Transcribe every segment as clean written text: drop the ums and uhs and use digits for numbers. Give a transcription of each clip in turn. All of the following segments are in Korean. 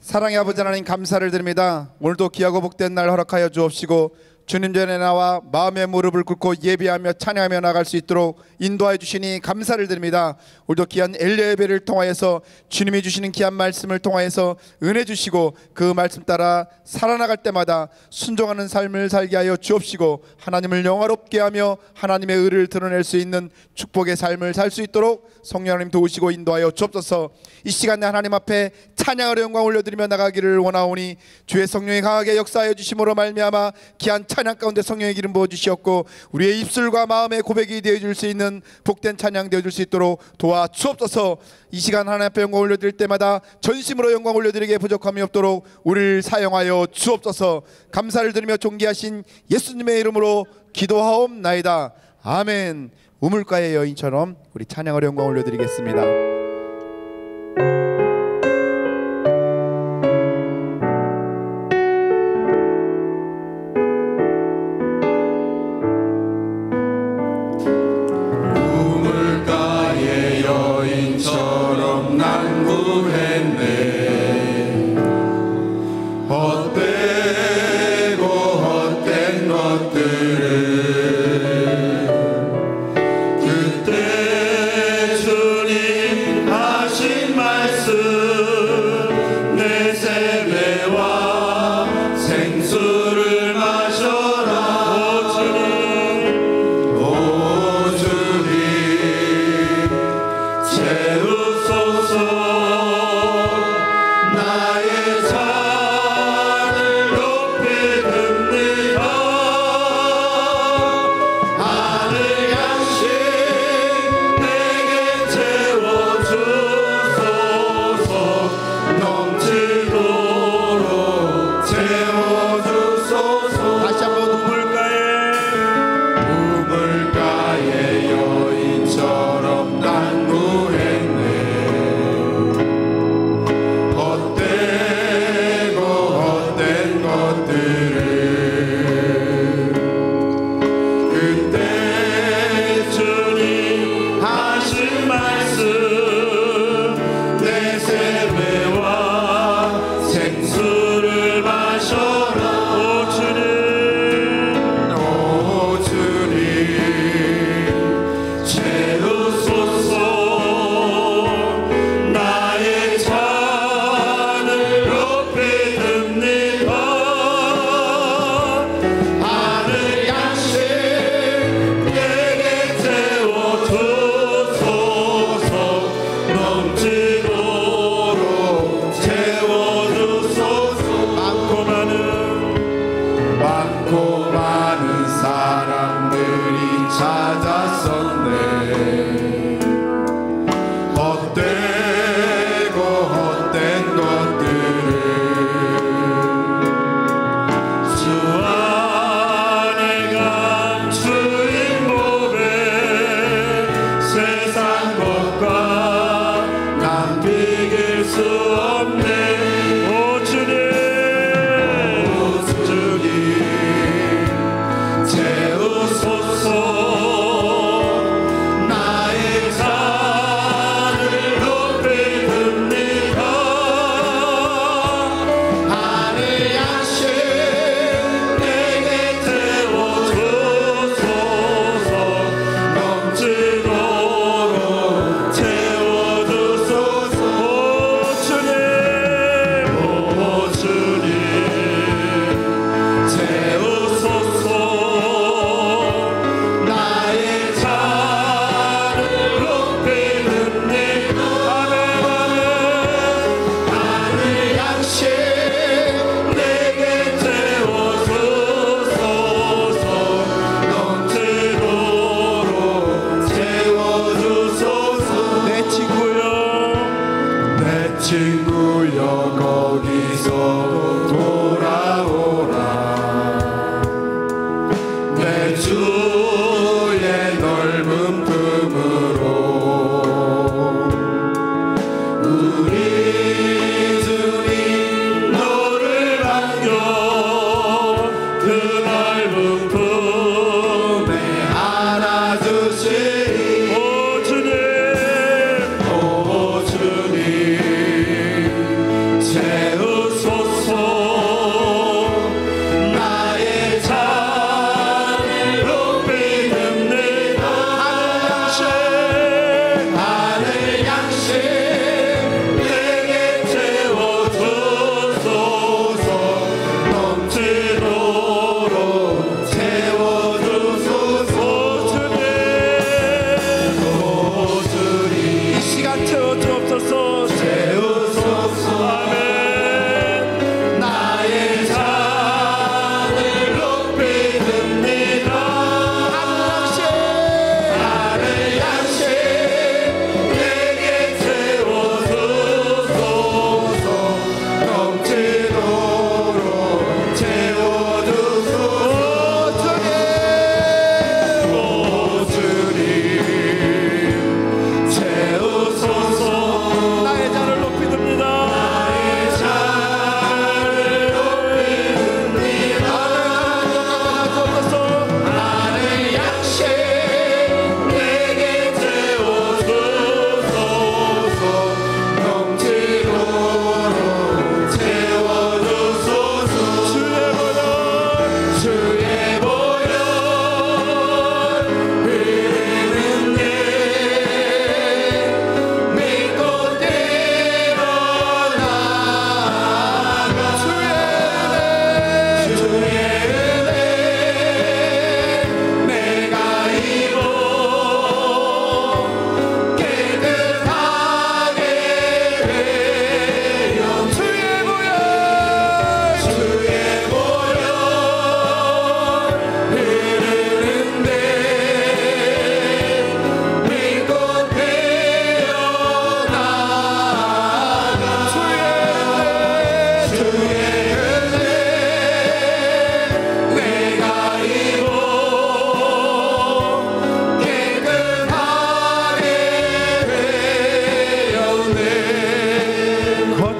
사랑의 아버지 하나님, 감사를 드립니다. 오늘도 귀하고 복된 날 허락하여 주옵시고 주님 전에 나와 마음의 무릎을 꿇고 예배하며 찬양하며 나갈 수 있도록 인도하여 주시니 감사를 드립니다. 오늘도 귀한 엘리야 예배를 통하여서 주님이 주시는 귀한 말씀을 통하여서 은혜 주시고 그 말씀 따라 살아나갈 때마다 순종하는 삶을 살게 하여 주옵시고 하나님을 영화롭게 하며 하나님의 의를 드러낼 수 있는 축복의 삶을 살 수 있도록 성령 하나님 도우시고 인도하여 주옵소서. 이 시간에 하나님 앞에 찬양으로 영광 올려드리며 나가기를 원하오니 주의 성령이 강하게 역사하여 주심으로 말미암아 귀한 찬양 가운데 성령의 기름 부어주시옵고 우리의 입술과 마음의 고백이 되어줄 수 있는 복된 찬양 되어줄 수 있도록 도와주옵소서. 이 시간 하나님 앞에 영광 올려드릴 때마다 전심으로 영광 올려드리게 부족함이 없도록 우리를 사용하여 주옵소서. 감사를 드리며 존귀하신 예수님의 이름으로 기도하옵나이다. 아멘. 우물가의 여인처럼 우리 찬양으로 영광 올려드리겠습니다. 여인처럼 난 구했네. 헛되고 헛된 것들을 그때 주님 하신 말씀 내 세매와 생수를 마셔라. 오 주님 채우소서. 나의 잔을 높이 듭니다. 하늘 양식 내게 채워주소서. 넘치도록 채워주소서. 다시 한번 우물가의 여인처럼 난 구했네. 헛되고 헛된 것들을 그때 주님 하신 말씀 내 세매와 생수를 마셔라. 오 주님 채우소서. 나의 잔을 높이 듭니다. 하늘 양식 내게 채워주소서. 넘치도록 채워주소서. 많고 많은 사람들이 찾았었네. 헛되고 헛된 것들을 주 안에 감추인 몸에 세상 것과 난 비길 수 없네. 오 주님 채우소서. 나의 잔을 높이 듭니다. 하늘 양식 내게 채워주소서. 넘치도록 채워주소서. 오 주님 채우소서. 나의 잔을 높이 듭니다. 하늘 양식 내게 채워주소서. 넘치도록 채워주소서. 내 친구여 거기서 돌아오라. 내 주의 넓은 품으로 우리 주님 너를 안겨 그 넓은 품에 안아주시리. 오 주님 채우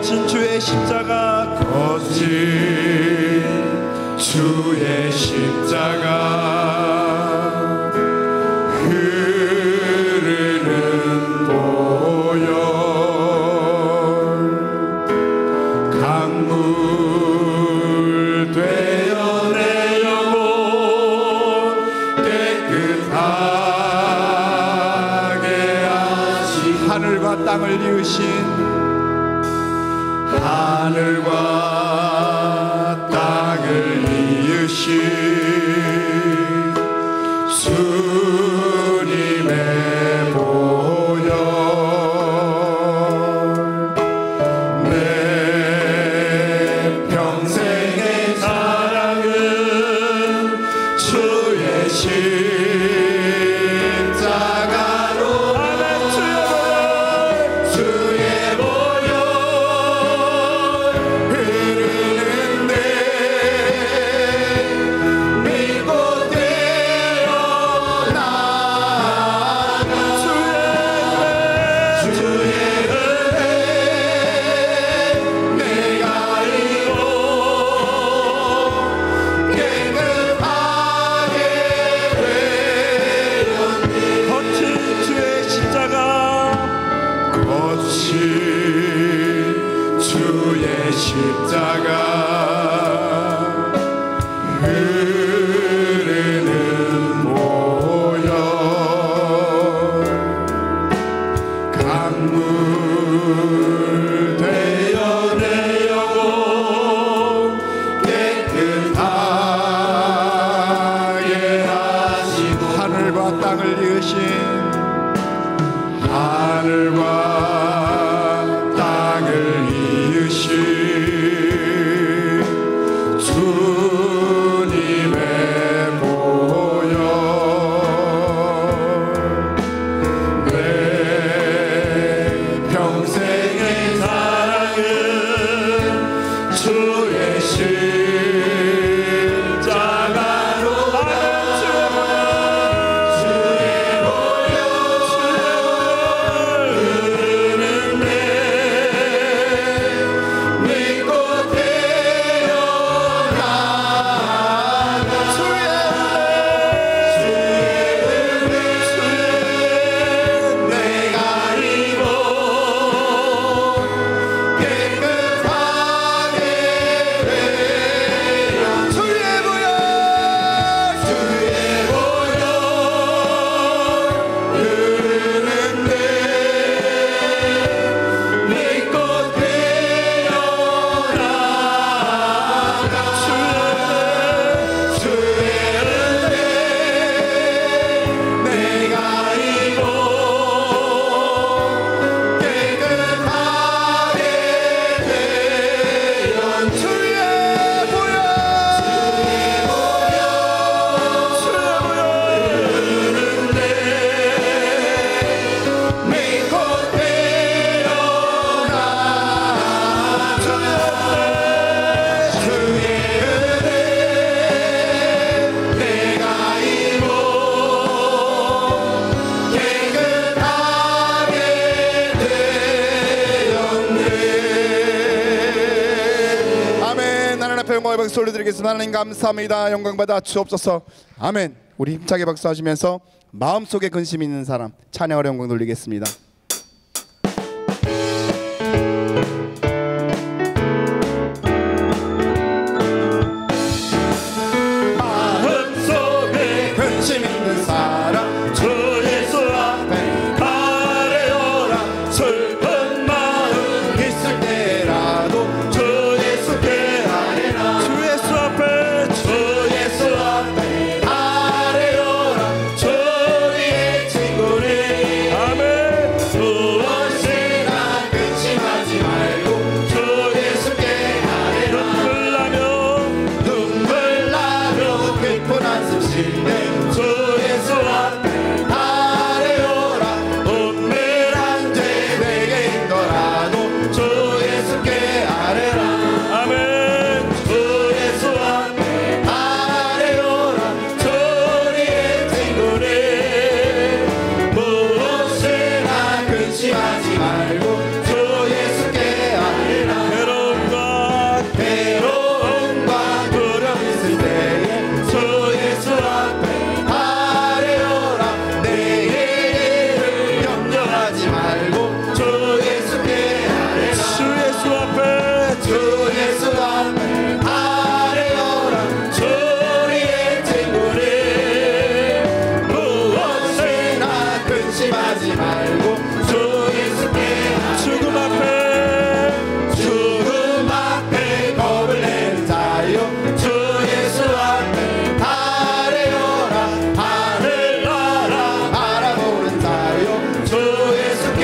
거친 주의 십자가 거친 주의 십자가 흐르는 보혈 강물 되어 내 영혼 깨끗하게 하시 하늘과 땅을 이으신 하늘과 땅을 이으신 주님의 보혈 내 평생의 사랑은 주의 십자가로 주의 보혈 흐르는데 믿고 태어나가 주의 은혜 내가 이고 깨끗하게 되었니 거친 주의 십자가 거친 주의 십자가 흐르는 보혈 강물 되어 내 영혼 깨끗하게 하시고 하늘과 땅을 이으신 하늘과 땅을 이으신 주님의 보혈 내 평생의 사랑은 주의 십자가로 주의 보혈 흐르는데 믿고 태어나가 주의 은혜 내가 입어 깨끗하게 되어 주의 보혈 흐르는데 믿고 태어나가 주의 은혜 내가 입어 깨끗하게 되었 주의 보혈 흐르는데 믿고 태어나 주의 은혜 내가 입어 깨끗하게 되었네. 아멘. 하나님 앞에 영광의 박수 올려드리겠습니다. 하나님 감사합니다. 영광 받아 주옵소서. 아멘. 우리 힘차게 박수하시면서 마음속에 근심 있는 사람 찬양으로 영광 돌리겠습니다. 마음속에 근심 있는 사람 주 예수 앞에 아뢰어라 슬픈 마음 있을 때라도 주 예수께 아뢰라 주 예수 앞에 아뢰어라 주의 친구니 아멘 주 예수 앞에 아뢰어라 주의 친구를 무엇이나 근심하지 말고 주 예수께 죽음 앞에 죽음 앞에 겁을 내는 자요 주 예수 앞에 아뢰어라 하늘 나라 바라보는 자요 주 예수께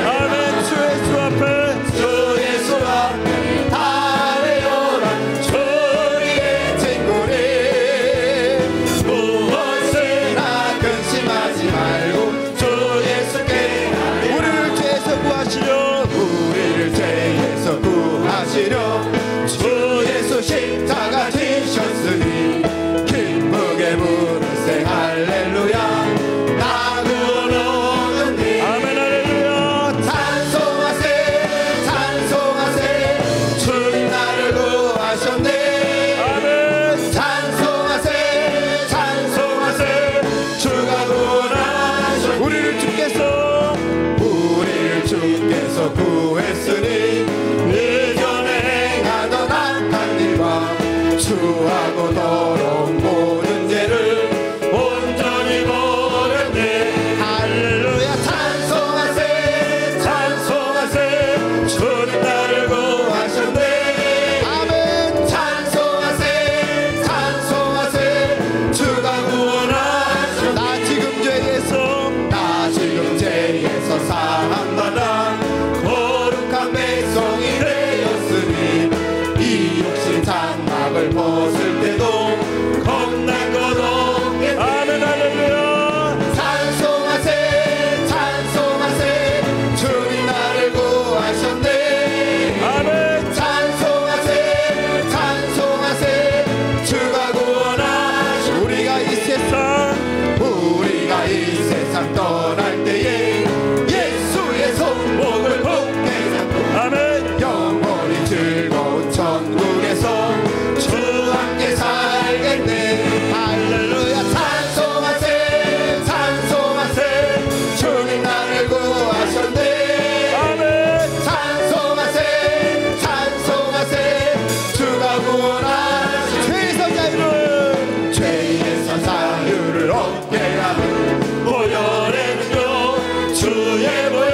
아멘. 주 예수 앞에 주 예수 앞에 아뢰어라 주의 친구를 무엇이나 근심하지 말고 주 예수께 우리를 죄에서 구하시려 우리를 죄에서 구하시려 주 예수 십자가 지셨으니 기쁘게 부르세 할렐루야 나 구원 얻으니 아멘. 할렐루야. 찬송하세 찬송하세 주님 나를 구하셨네 아멘. 찬송하세 찬송하세 주가 구원하셨네 우리를 주께서 구했으니 이전에 행하던 악한 일과 주하고 더러운 모든 죄를 온전히 버렸네 할렐루야 찬송하세 찬송하세 주님 나를 구하셨네 아멘 찬송하세 찬송하세 주가 구원하셨네 나 지금 죄에서 사함받아 거룩한 백성이 되었으니 이 육신 장막을 벗을 때도 겁날 것 없겠네 아멘. 할렐루야. 찬송하세 찬송하세 주님 나를 구하셨네 아멘. 찬송하세 찬송하세 주가 구원하셨네 우리가 이 세상 떠날 때에 예수의 손목을 굳게 잡고 아멘. 영원히 즐거운 천국에서 주 함께 살겠네 할렐루야 찬송하세 찬송하세 주님 나를 구하셨네 아멘. 찬송하세 찬송하세 주가 구원하셨네 죄에서 자유를 얻게 하는 보혈에는요 주의 보혈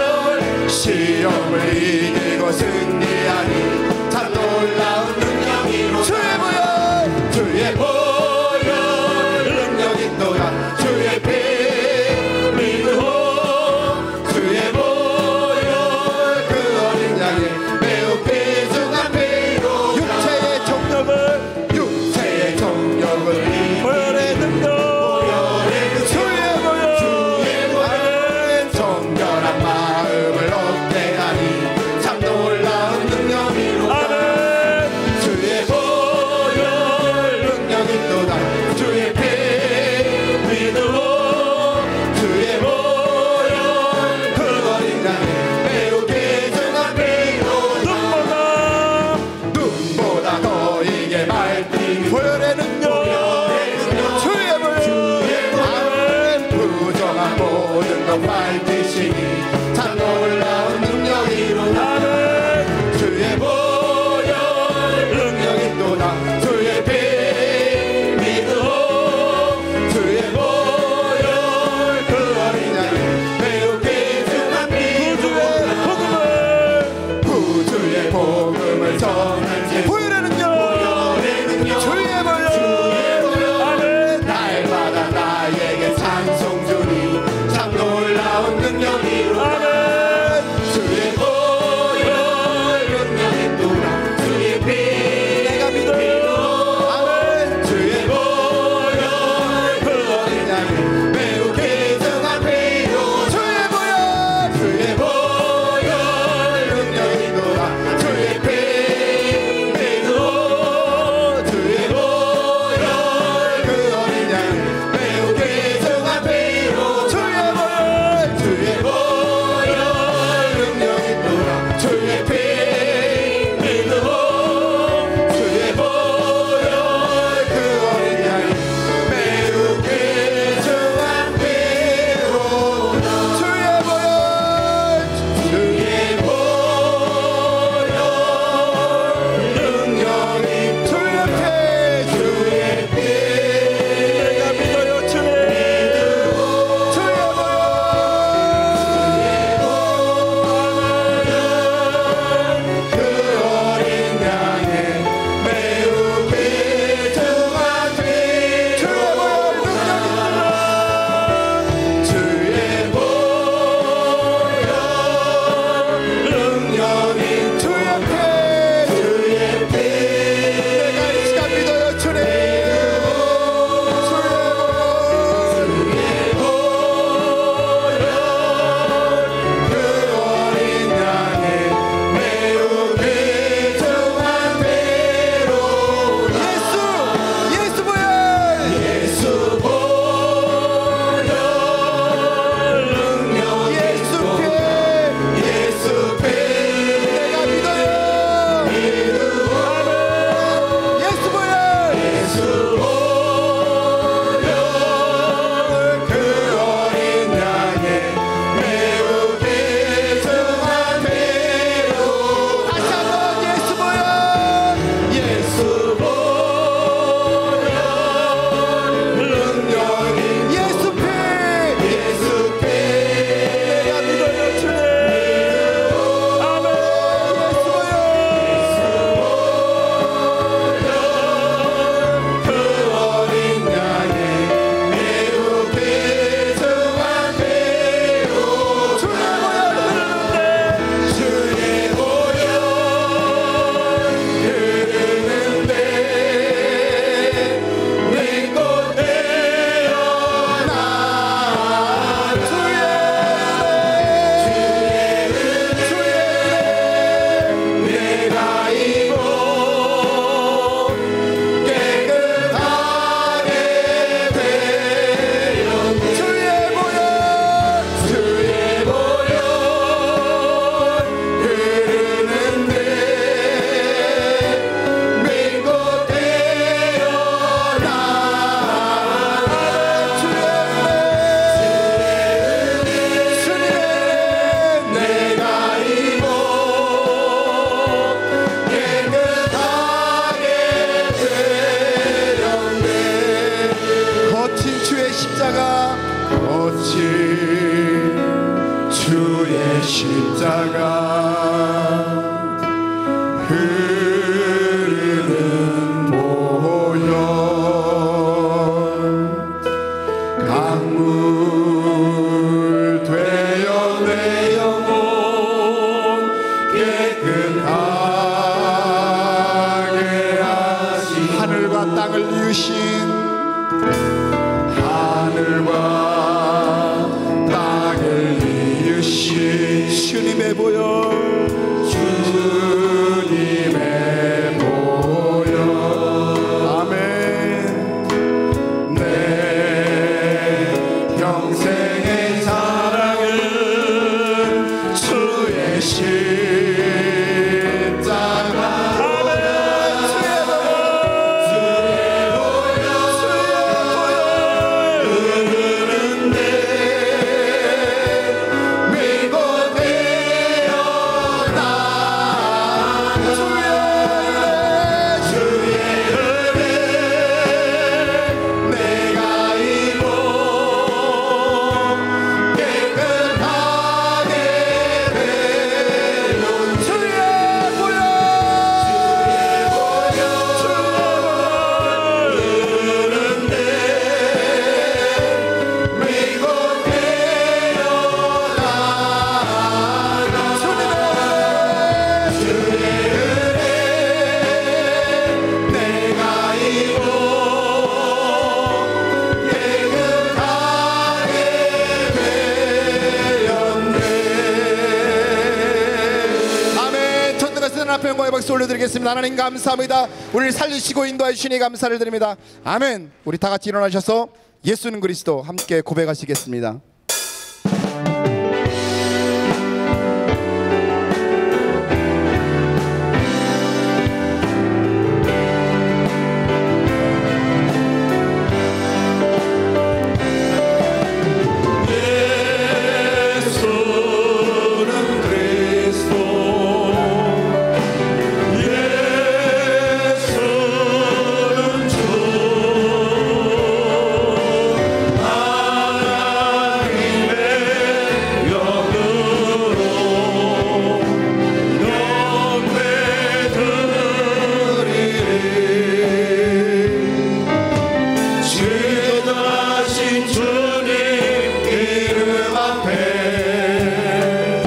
시험을 이기고 승리하니 참 놀라운 능력이로 주의 보혈 능력이 또한 주의 피 믿고 주의 보혈 그 어린 양의 매우 귀중한 피로 육체의 정력을 보혈의 능력 주의 보혈 정결한 마음을 얻게 하니 참 놀라운 능력이로다 아멘. 주의 보혈 능력이 또다 주의 피 믿고 주의 보혈 그 어린 양의 매우 귀중한 피로다 눈보다 더 이게 밝히는 보혈의 능력 주의 보혈 부정한 모든 것 밝히시니 참 놀라운 능력이로다 아멘. 주의 보혈 능력이 또다 주의 피 믿고 주의 보혈 그 어린 양의 매우 귀중한 피로다 구주의 복음을 전할지 보혈의 능력 주의 보혈 아멘. 날마다 나에게 찬송 주니 참 놀라운 능력이로다 아멘. 주의 보혈 능력이 또다 주의 피 내가 믿어요. 아멘 주의 보혈 그 어린 양의 매우 귀중한 피로 주의 보혈 능력이 또다 주의 피 흐르는 보혈 강물 되어 내 영혼 깨끗하게 하신 하늘과 땅을 이으신 하늘과 땅을 이으신 주님의 보혈 주님의 보혈 아멘. 내 평생의 사랑은 주의 십자가 흐르는데 밀고 되어나 주의 은혜 내가 입어 깨끗하게 되는 주의 보혈 흐르는데 밀고 되어나가 주의 은혜 내가 입어 깨끗하게 되었네. 아멘. 전능하신 하나님 앞에 영광의 박수 올려드리겠습니다. 하나님 감사합니다. 우리를 살리시고 인도해 주시니 감사를 드립니다. 아멘. 우리 다 같이 일어나셔서 예수는 그리스도 함께 고백하시겠습니다. 예수는 그리스도 예수는 주 하나님의 영으로 영배드리리 지도하신 주님 이름 앞에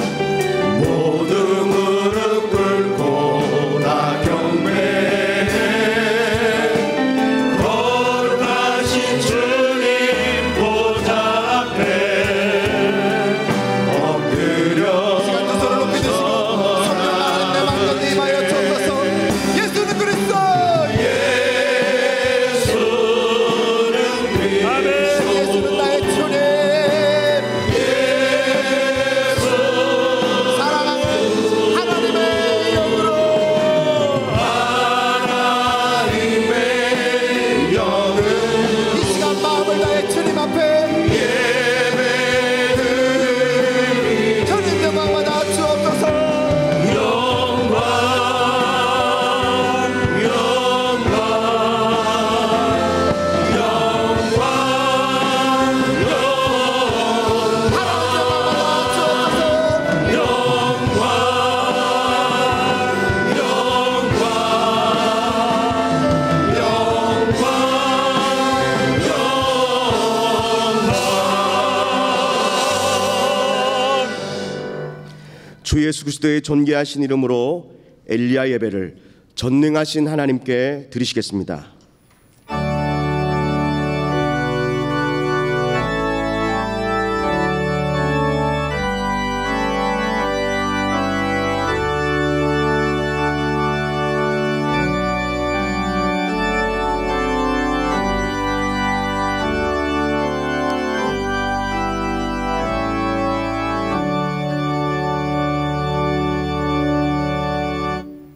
모두 무릎 꿇고 다 경배해 거룩하신 주님 보좌 앞에 엎드려 시간도 손을 높이 드시고 성령 나는 내 맘과 네 마여 주옵소서. 예수는 그리스도 예수는 나의 주님 사랑하는 하나님의 영으로 하나님의 영은 이 시간 마음을 다해 주님 앞에 예배드리 주님의 마음을 다 주옵소서. 영광 영광 영광 하나님의 마음을 다 주옵소서. 영광 주 예수 그리스도의 존귀하신 이름으로 엘리야 예배를 전능하신 하나님께 드리시겠습니다.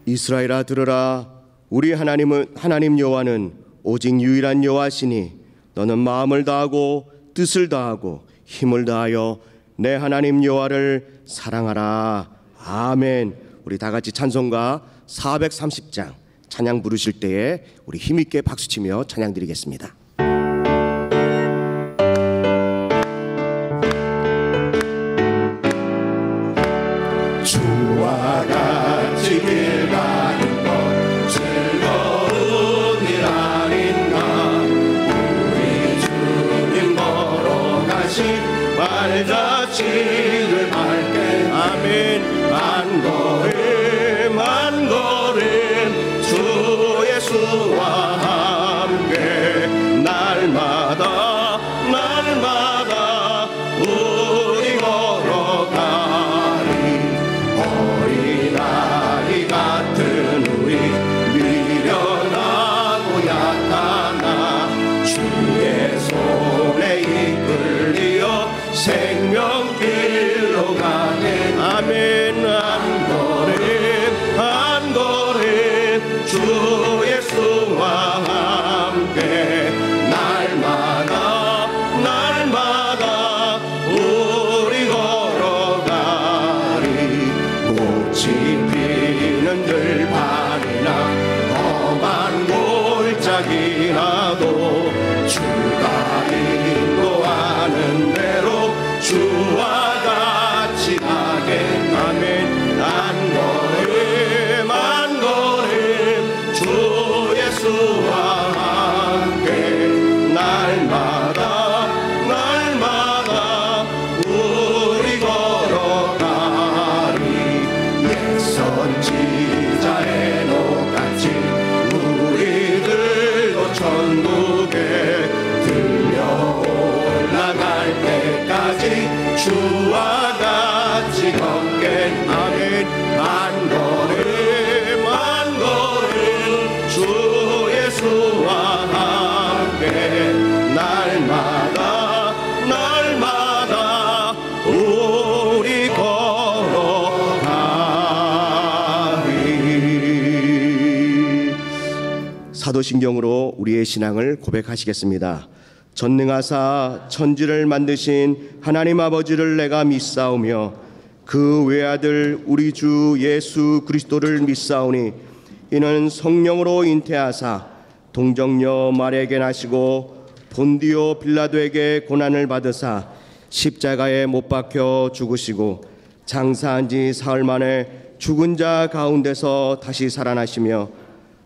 이스라엘아 들으라. 우리 하나님 여호와는 오직 유일한 여호와시니 너는 마음을 다하고 뜻을 다하고 힘을 다하여 내 하나님 여호와를 사랑하라. 아멘. 우리 다 같이 찬송가 430장 찬양 부르실 때에 우리 힘있게 박수치며 찬양 드리겠습니다. 주와 같이 길 가는 주 예수와 함께 날마다 날마다 우리 걸어가리. 꽃이 피는 들판이나 험한 골짜기라도 주가 인도하는 대로 주와 같이 가게. 아멘. 한 걸음 한 걸음 주 예수와 함께 날마다 날마다 우리 걸어가리. 옛 선지자의 노같이 우리들도 천국에 들려 올라갈 때까지 주와 같이 걷게. 아멘. 한 걸음 한 걸음 주 예수와 함께 날마다 날마다 우리 걸어가리. 사도신경으로 우리의 신앙을 고백하시겠습니다. 전능하사 천지를 만드신 하나님 아버지를 내가 믿사오며 그 외아들 우리 주 예수 그리스도를 믿사오니 이는 성령으로 잉태하사 동정녀 마리아에게 나시고 본디오 빌라도에게 고난을 받으사 십자가에 못 박혀 죽으시고 장사한 지 사흘 만에 죽은 자 가운데서 다시 살아나시며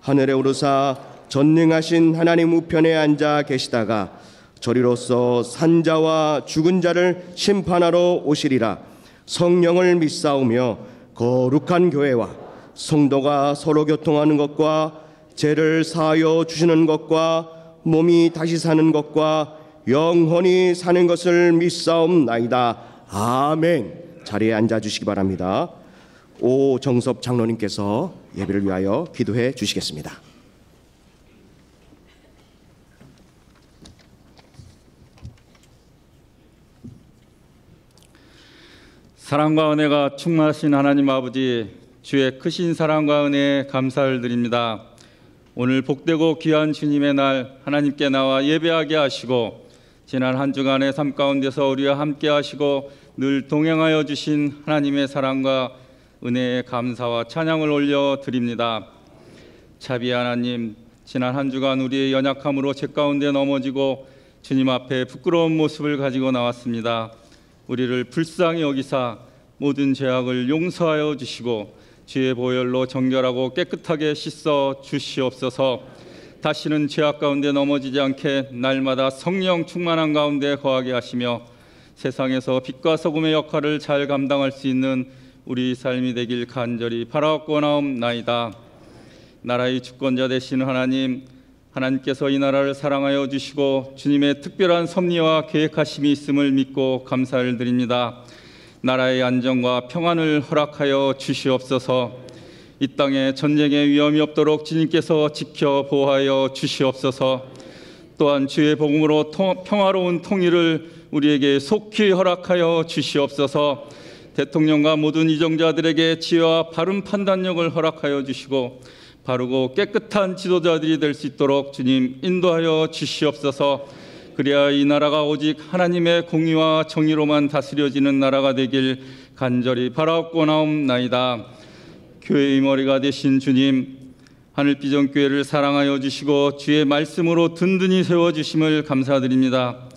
하늘에 오르사 전능하신 하나님 우편에 앉아 계시다가 저리로서 산자와 죽은 자를 심판하러 오시리라. 성령을 믿사오며 거룩한 교회와 성도가 서로 교통하는 것과 죄를 사하여 주시는 것과 몸이 다시 사는 것과 영원히 사는 것을 믿사옵나이다. 아멘. 자리에 앉아주시기 바랍니다. 오정섭 장로님께서 예배를 위하여 기도해 주시겠습니다. 사랑과 은혜가 충만하신 하나님 아버지, 주의 크신 사랑과 은혜에 감사를 드립니다. 오늘 복되고 귀한 주님의 날 하나님께 나와 예배하게 하시고 지난 한 주간의 삶 가운데서 우리와 함께 하시고 늘 동행하여 주신 하나님의 사랑과 은혜에 감사와 찬양을 올려드립니다. 자비의 하나님, 지난 한 주간 우리의 연약함으로 죄 가운데 넘어지고 주님 앞에 부끄러운 모습을 가지고 나왔습니다. 우리를 불쌍히 여기사 모든 죄악을 용서하여 주시고 주의 보혈로 정결하고 깨끗하게 씻어 주시옵소서. 다시는 죄악 가운데 넘어지지 않게 날마다 성령 충만한 가운데 거하게 하시며 세상에서 빛과 소금의 역할을 잘 감당할 수 있는 우리 삶이 되길 간절히 바라옵고나옵나이다. 나라의 주권자 되시는 하나님, 하나님께서 이 나라를 사랑하여 주시고 주님의 특별한 섭리와 계획하심이 있음을 믿고 감사를 드립니다. 나라의 안정과 평안을 허락하여 주시옵소서. 이 땅에 전쟁의 위험이 없도록 주님께서 지켜 보호하여 주시옵소서. 또한 주의 복음으로 평화로운 통일을 우리에게 속히 허락하여 주시옵소서. 대통령과 모든 이정자들에게 지혜와 바른 판단력을 허락하여 주시고 바르고 깨끗한 지도자들이 될 수 있도록 주님 인도하여 주시옵소서. 그래야 이 나라가 오직 하나님의 공의와 정의로만 다스려지는 나라가 되길 간절히 바라옵고나옵나이다. 교회의 머리가 되신 주님, 하늘비전교회를 사랑하여 주시고 주의 말씀으로 든든히 세워주심을 감사드립니다.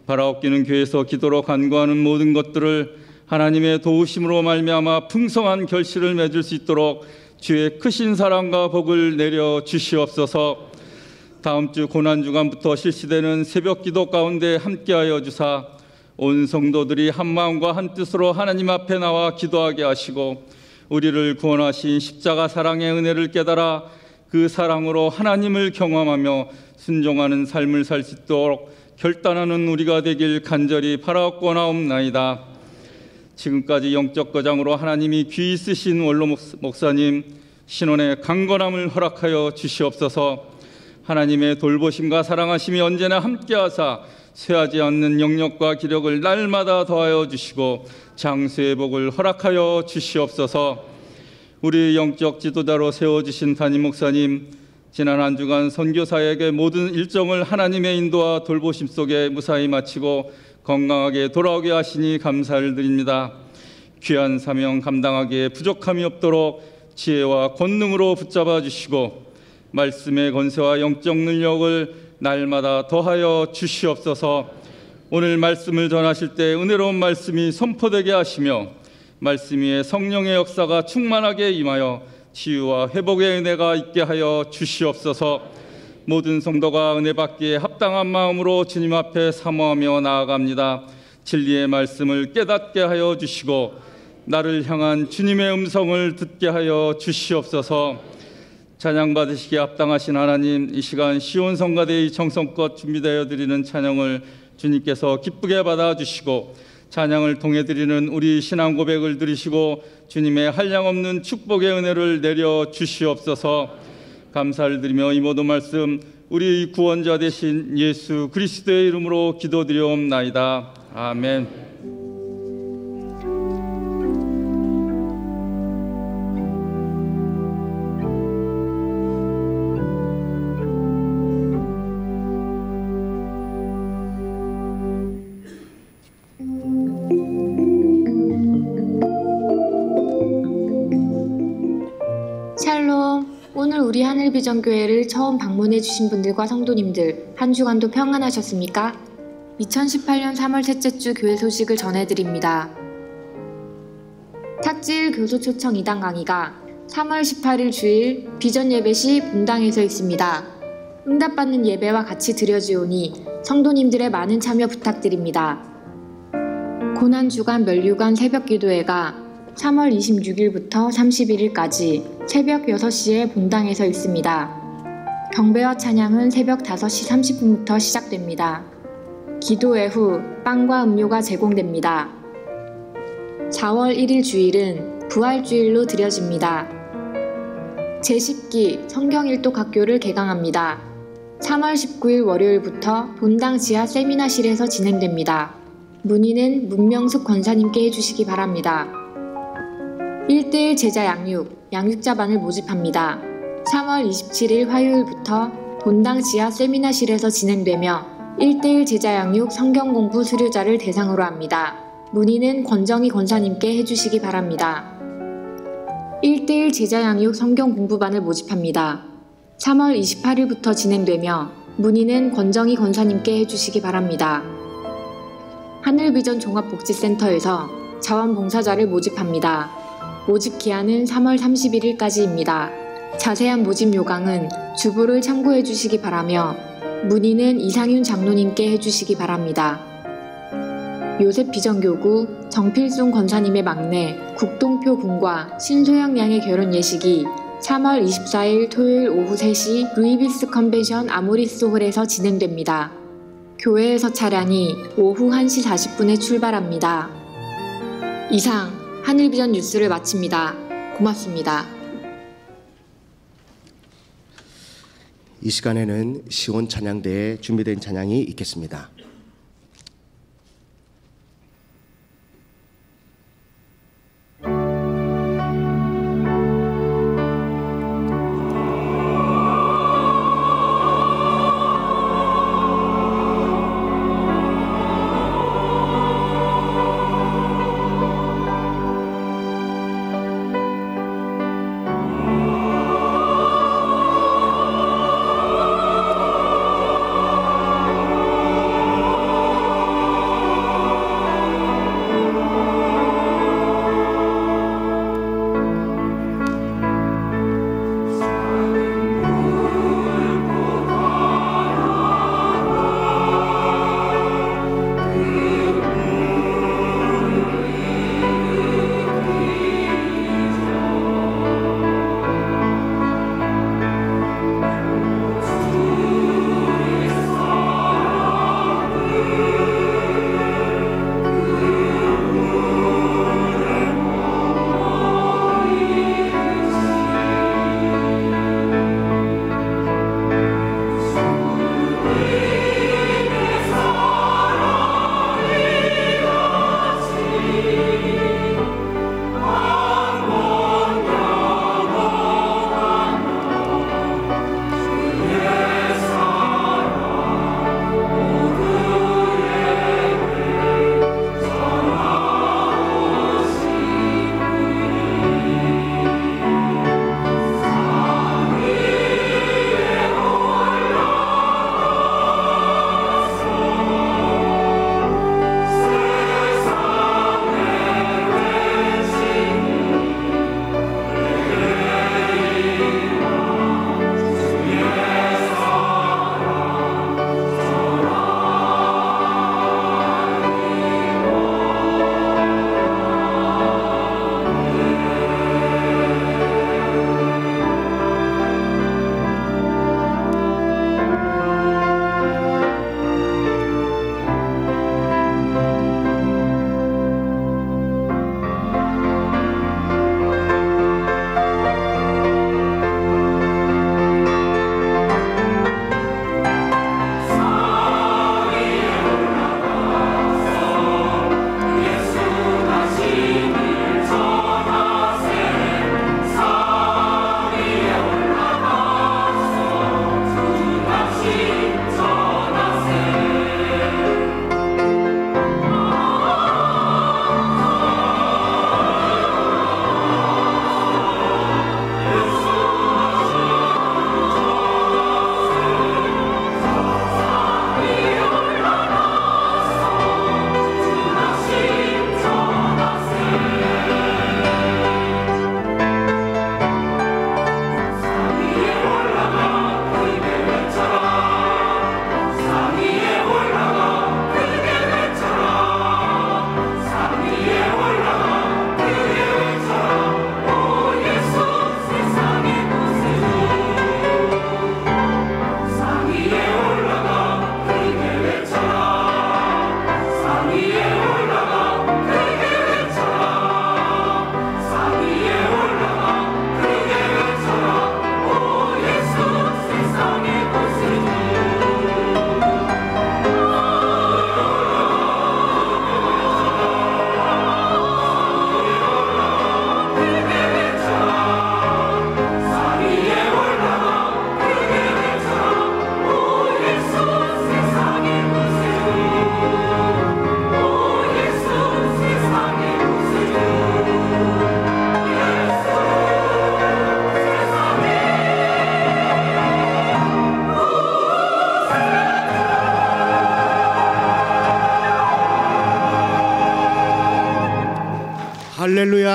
바라옵기는 교회에서 기도로 간구하는 모든 것들을 하나님의 도우심으로 말미암아 풍성한 결실을 맺을 수 있도록 주의 크신 사랑과 복을 내려 주시옵소서. 다음 주 고난주간부터 실시되는 새벽기도 가운데 함께하여 주사 온 성도들이 한마음과 한뜻으로 하나님 앞에 나와 기도하게 하시고 우리를 구원하신 십자가 사랑의 은혜를 깨달아 그 사랑으로 하나님을 경험하며 순종하는 삶을 살 수 있도록 결단하는 우리가 되길 간절히 바라옵고나옵나이다. 지금까지 영적 거장으로 하나님이 귀 있으신 원로 목사님 신원의 강건함을 허락하여 주시옵소서. 하나님의 돌보심과 사랑하심이 언제나 함께하사 쇠하지 않는 영력과 기력을 날마다 더하여 주시고 장수의 복을 허락하여 주시옵소서. 우리 영적 지도자로 세워주신 담임 목사님, 지난 한 주간 선교사에게 모든 일정을 하나님의 인도와 돌보심 속에 무사히 마치고 건강하게 돌아오게 하시니 감사를 드립니다. 귀한 사명 감당하기에 부족함이 없도록 지혜와 권능으로 붙잡아 주시고 말씀의 권세와 영적 능력을 날마다 더하여 주시옵소서. 오늘 말씀을 전하실 때 은혜로운 말씀이 선포되게 하시며 말씀 위에 성령의 역사가 충만하게 임하여 치유와 회복의 은혜가 있게 하여 주시옵소서. 모든 성도가 은혜 받기에 합당한 마음으로 주님 앞에 사모하며 나아갑니다. 진리의 말씀을 깨닫게 하여 주시고 나를 향한 주님의 음성을 듣게 하여 주시옵소서. 찬양 받으시기에 합당하신 하나님, 이 시간 시온 성가대의 정성껏 준비되어 드리는 찬양을 주님께서 기쁘게 받아주시고 찬양을 통해 드리는 우리 신앙 고백을 들으시고 주님의 한량없는 축복의 은혜를 내려 주시옵소서. 감사를 드리며 이 모든 말씀 우리 구원자 되신 예수 그리스도의 이름으로 기도드리옵나이다. 아멘. 샬롬. 오늘 우리 하늘비전교회를 처음 방문해 주신 분들과 성도님들, 한 주간도 평안하셨습니까? 2018년 3월 셋째 주 교회 소식을 전해드립니다. 탁질 교소 초청 2당 강의가 3월 18일 주일 비전 예배 시 본당에서 있습니다. 응답받는 예배와 같이 드려지오니 성도님들의 많은 참여 부탁드립니다. 고난주간 면류관 새벽기도회가 3월 26일부터 31일까지 새벽 6시에 본당에서 있습니다. 경배와 찬양은 새벽 5시 30분부터 시작됩니다. 기도회 후 빵과 음료가 제공됩니다. 4월 1일 주일은 부활주일로 드려집니다. 제10기 성경일독 학교를 개강합니다. 3월 19일 월요일부터 본당 지하 세미나실에서 진행됩니다. 문의는 문명숙 권사님께 해주시기 바랍니다. 1:1 제자 양육자반을 모집합니다. 3월 27일 화요일부터 본당 지하 세미나실에서 진행되며 1:1 제자 양육 성경 공부 수료자를 대상으로 합니다. 문의는 권정희 권사님께 해주시기 바랍니다. 1:1 제자 양육 성경 공부반을 모집합니다. 3월 28일부터 진행되며 문의는 권정희 권사님께 해주시기 바랍니다. 하늘비전 종합복지센터에서 자원봉사자를 모집합니다. 모집 기한은 3월 31일까지입니다. 자세한 모집 요강은 주부를 참고해 주시기 바라며 문의는 이상윤 장로님께 해주시기 바랍니다. 요셉 비전교구 정필순 권사님의 막내 국동표 군과 신소영 양의 결혼 예식이 3월 24일 토요일 오후 3시 루이비스 컨벤션 아모리스 홀에서 진행됩니다. 교회에서 차량이 오후 1시 40분에 출발합니다. 이상 하늘비전 뉴스를 마칩니다. 고맙습니다. 이 시간에는 시온 찬양대에 준비된 찬양이 있겠습니다.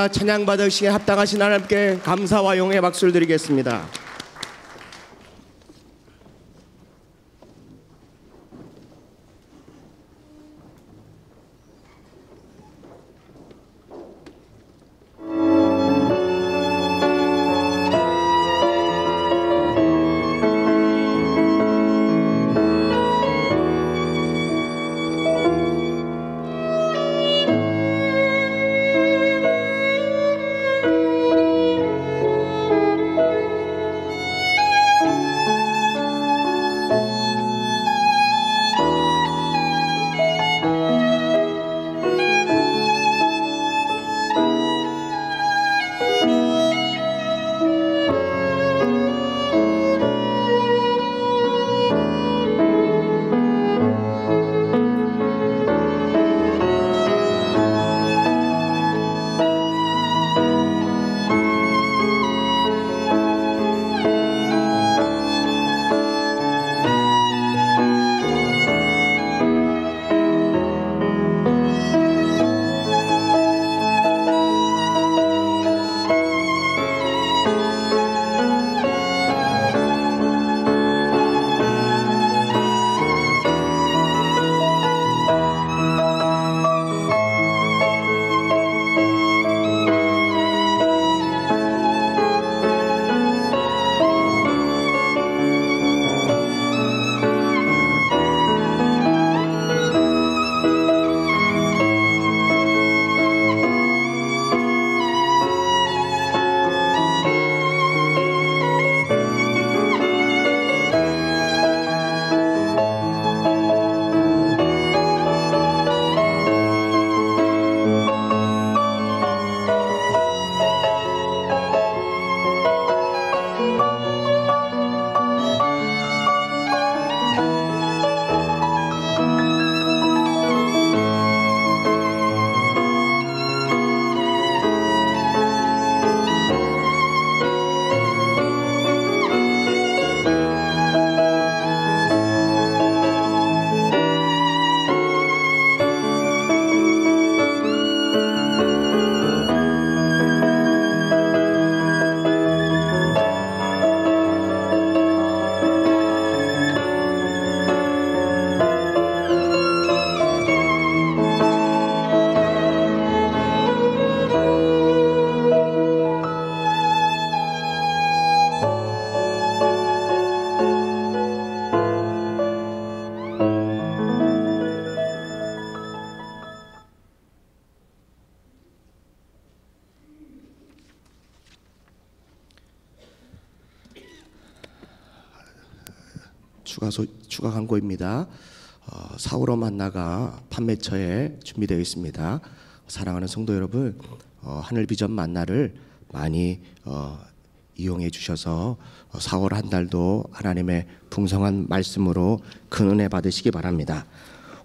올려드리며 찬양받으시기에 합당하신 하나님께 감사와 영예의 박수를 드리겠습니다. 추가 광고입니다. 사우로 만나가 판매처에 준비되어 있습니다. 사랑하는 성도 여러분, 하늘비전 만나를 많이 이용해 주셔서 4월 한 달도 하나님의 풍성한 말씀으로 큰 은혜 받으시기 바랍니다.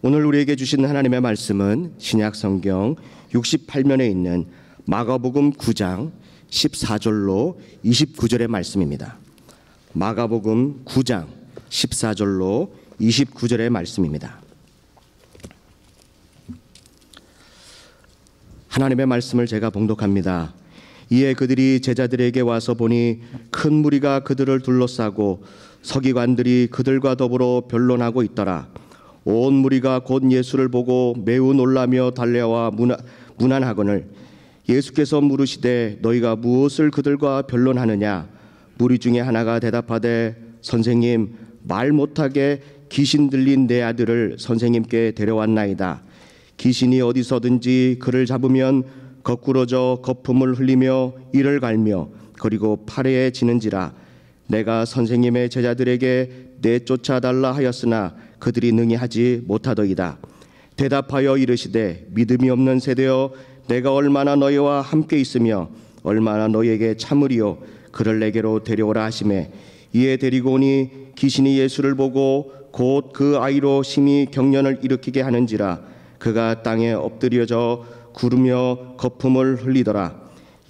오늘 우리에게 주신 하나님의 말씀은 신약성경 68면에 있는 마가복음 9장 14절로 29절의 말씀입니다. 마가복음 9장 14절로 29절의 말씀입니다. 하나님의 말씀을 제가 봉독합니다. 이에 그들이 제자들에게 와서 보니 큰 무리가 그들을 둘러싸고 서기관들이 그들과 더불어 변론하고 있더라. 온 무리가 곧 예수를 보고 매우 놀라며 달려와 문안하거늘 예수께서 물으시되 너희가 무엇을 그들과 변론하느냐? 무리 중에 하나가 대답하되 선생님, 말 못하게 귀신 들린 내 아들을 선생님께 데려왔나이다. 귀신이 어디서든지 그를 잡으면 거꾸러져 거품을 흘리며 이를 갈며 그리고 팔에 지는지라. 내가 선생님의 제자들에게 내쫓아달라 하였으나 그들이 능히 하지 못하더이다. 대답하여 이르시되 믿음이 없는 세대여, 내가 얼마나 너희와 함께 있으며 얼마나 너희에게 참으리요. 그를 내게로 데려오라 하시매 이에 데리고 오니 귀신이 예수를 보고 곧 그 아이로 심히 경련을 일으키게 하는지라. 그가 땅에 엎드려져 구르며 거품을 흘리더라.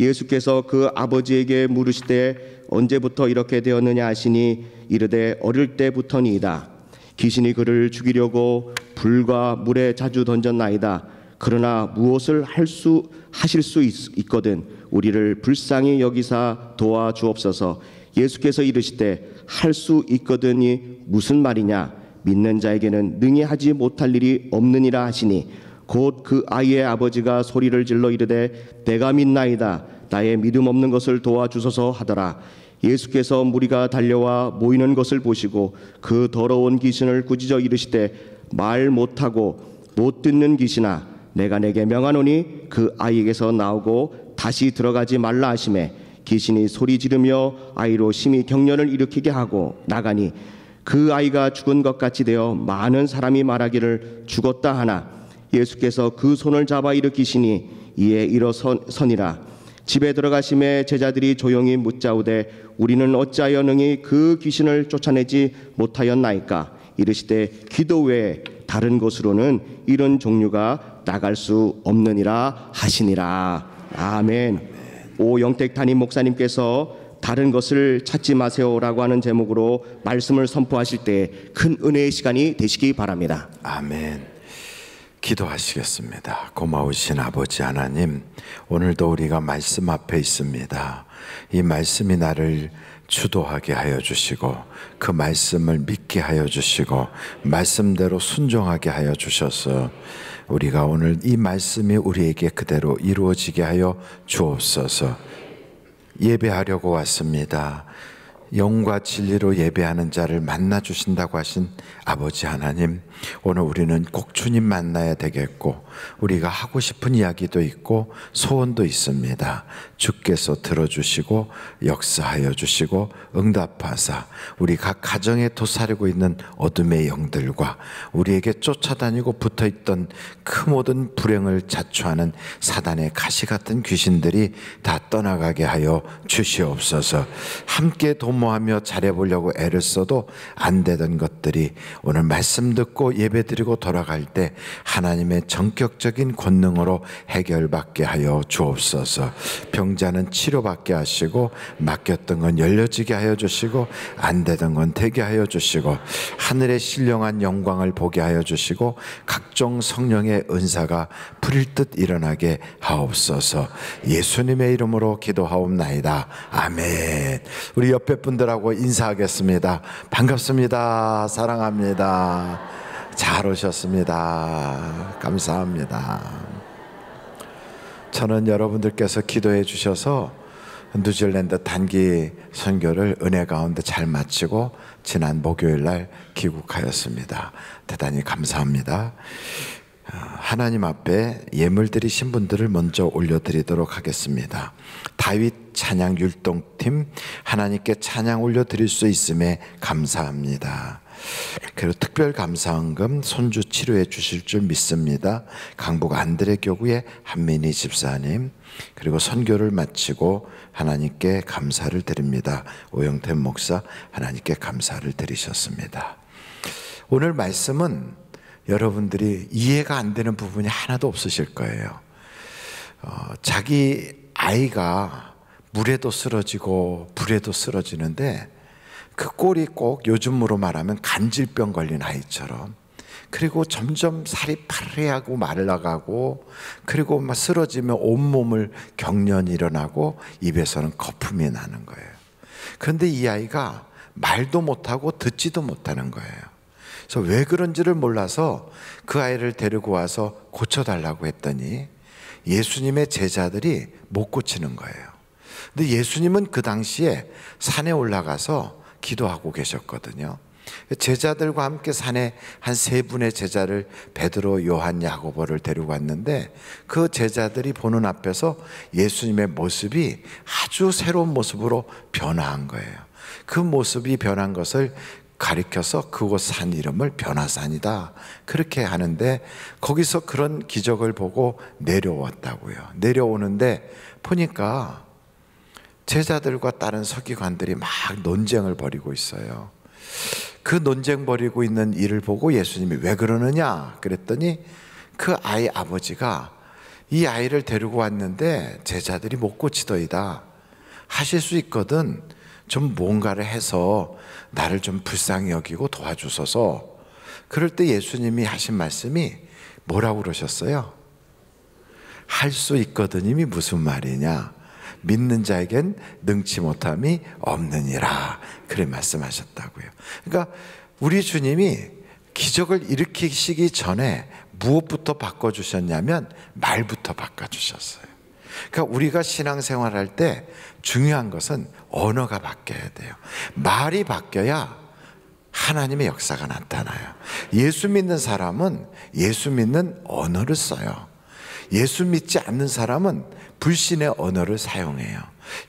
예수께서 그 아버지에게 물으시되 언제부터 이렇게 되었느냐 하시니 이르되 어릴 때부터니이다. 귀신이 그를 죽이려고 불과 물에 자주 던졌나이다. 그러나 무엇을 하실 수 있거든 우리를 불쌍히 여기사 도와주옵소서. 예수께서 이르시되 할 수 있거든이 무슨 말이냐? 믿는 자에게는 능히 하지 못할 일이 없느니라 하시니 곧 그 아이의 아버지가 소리를 질러 이르되 내가 믿나이다. 나의 믿음 없는 것을 도와주소서 하더라. 예수께서 무리가 달려와 모이는 것을 보시고 그 더러운 귀신을 꾸짖어 이르시되 말 못하고 못 듣는 귀신아, 내가 내게 명하노니 그 아이에게서 나오고 다시 들어가지 말라 하시매 귀신이 소리 지르며 아이로 심히 경련을 일으키게 하고 나가니 그 아이가 죽은 것 같이 되어 많은 사람이 말하기를 죽었다 하나 예수께서 그 손을 잡아 일으키시니 이에 일어서니라. 집에 들어가심에 제자들이 조용히 묻자오되 우리는 어찌하여 능히 그 귀신을 쫓아내지 못하였나이까? 이르시되 기도 외에 다른 곳으로는 이런 종류가 나갈 수 없느니라 하시니라. 아멘. 오영택 담임 목사님께서 다른 것을 찾지 마세요라고 하는 제목으로 말씀을 선포하실 때 큰 은혜의 시간이 되시기 바랍니다. 아멘. 기도하시겠습니다. 고마우신 아버지 하나님, 오늘도 우리가 말씀 앞에 있습니다. 이 말씀이 나를 주도하게 하여 주시고 그 말씀을 믿게 하여 주시고 말씀대로 순종하게 하여 주셔서 우리가 오늘 이 말씀이 우리에게 그대로 이루어지게 하여 주옵소서. 예배하려고 왔습니다. 영과 진리로 예배하는 자를 만나 주신다고 하신 아버지 하나님, 오늘 우리는 꼭 주님 만나야 되겠고 우리가 하고 싶은 이야기도 있고 소원도 있습니다. 주께서 들어주시고 역사하여 주시고 응답하사 우리 각 가정에 도사리고 있는 어둠의 영들과 우리에게 쫓아다니고 붙어있던 그 모든 불행을 자초하는 사단의 가시 같은 귀신들이 다 떠나가게 하여 주시옵소서. 함께 도모하며 잘해보려고 애를 써도 안 되던 것들이 오늘 말씀 듣고 예배드리고 돌아갈 때 하나님의 전격적인 권능으로 해결받게 하여 주옵소서. 병자는 치료받게 하시고 맡겼던 건 열려지게 하여 주시고 안 되던 건 되게 하여 주시고 하늘의 신령한 영광을 보게 하여 주시고 각종 성령의 은사가 불일 듯 일어나게 하옵소서. 예수님의 이름으로 기도하옵나이다. 아멘. 우리 옆에 분들하고 인사하겠습니다. 반갑습니다. 사랑합니다. 잘 오셨습니다. 감사합니다. 저는 여러분들께서 기도해 주셔서 뉴질랜드 단기 선교를 은혜 가운데 잘 마치고 지난 목요일 날 귀국하였습니다. 대단히 감사합니다. 하나님 앞에 예물 드리신 분들을 먼저 올려드리도록 하겠습니다. 다윗 찬양 율동팀, 하나님께 찬양 올려드릴 수 있음에 감사합니다. 그리고 특별 감사헌금 손주 치료해 주실 줄 믿습니다. 강북 안드레 교구의 한민희 집사님, 그리고 선교를 마치고 하나님께 감사를 드립니다. 오영태 목사, 하나님께 감사를 드리셨습니다. 오늘 말씀은 여러분들이 이해가 안 되는 부분이 하나도 없으실 거예요. 자기 아이가 물에도 쓰러지고 불에도 쓰러지는데 그 꼴이 꼭 요즘으로 말하면 간질병 걸린 아이처럼, 그리고 점점 살이 파래하고 말라가고, 그리고 막 쓰러지면 온몸을 경련이 일어나고 입에서는 거품이 나는 거예요. 그런데 이 아이가 말도 못하고 듣지도 못하는 거예요. 그래서 왜 그런지를 몰라서 그 아이를 데리고 와서 고쳐달라고 했더니 예수님의 제자들이 못 고치는 거예요. 근데 예수님은 그 당시에 산에 올라가서 기도하고 계셨거든요. 제자들과 함께 산에 한 세 분의 제자를 베드로, 요한, 야고보를 데리고 왔는데 그 제자들이 보는 앞에서 예수님의 모습이 아주 새로운 모습으로 변화한 거예요. 그 모습이 변한 것을 가리켜서 그곳 산 이름을 변화산이다 그렇게 하는데, 거기서 그런 기적을 보고 내려왔다고요. 내려오는데 보니까 제자들과 다른 서기관들이 막 논쟁을 벌이고 있어요. 그 논쟁 벌이고 있는 일을 보고 예수님이 왜 그러느냐 그랬더니 그 아이 아버지가 이 아이를 데리고 왔는데 제자들이 못 고치더이다. 하실 수 있거든 좀 뭔가를 해서 나를 좀 불쌍히 여기고 도와주소서. 그럴 때 예수님이 하신 말씀이 뭐라고 그러셨어요? 할 수 있거든. 이미 무슨 말이냐? 믿는 자에겐 능치 못함이 없느니라. 그래 말씀하셨다고요. 그러니까 우리 주님이 기적을 일으키시기 전에 무엇부터 바꿔주셨냐면 말부터 바꿔주셨어요. 그러니까 우리가 신앙생활할 때 중요한 것은 언어가 바뀌어야 돼요. 말이 바뀌어야 하나님의 역사가 나타나요. 예수 믿는 사람은 예수 믿는 언어를 써요. 예수 믿지 않는 사람은 불신의 언어를 사용해요.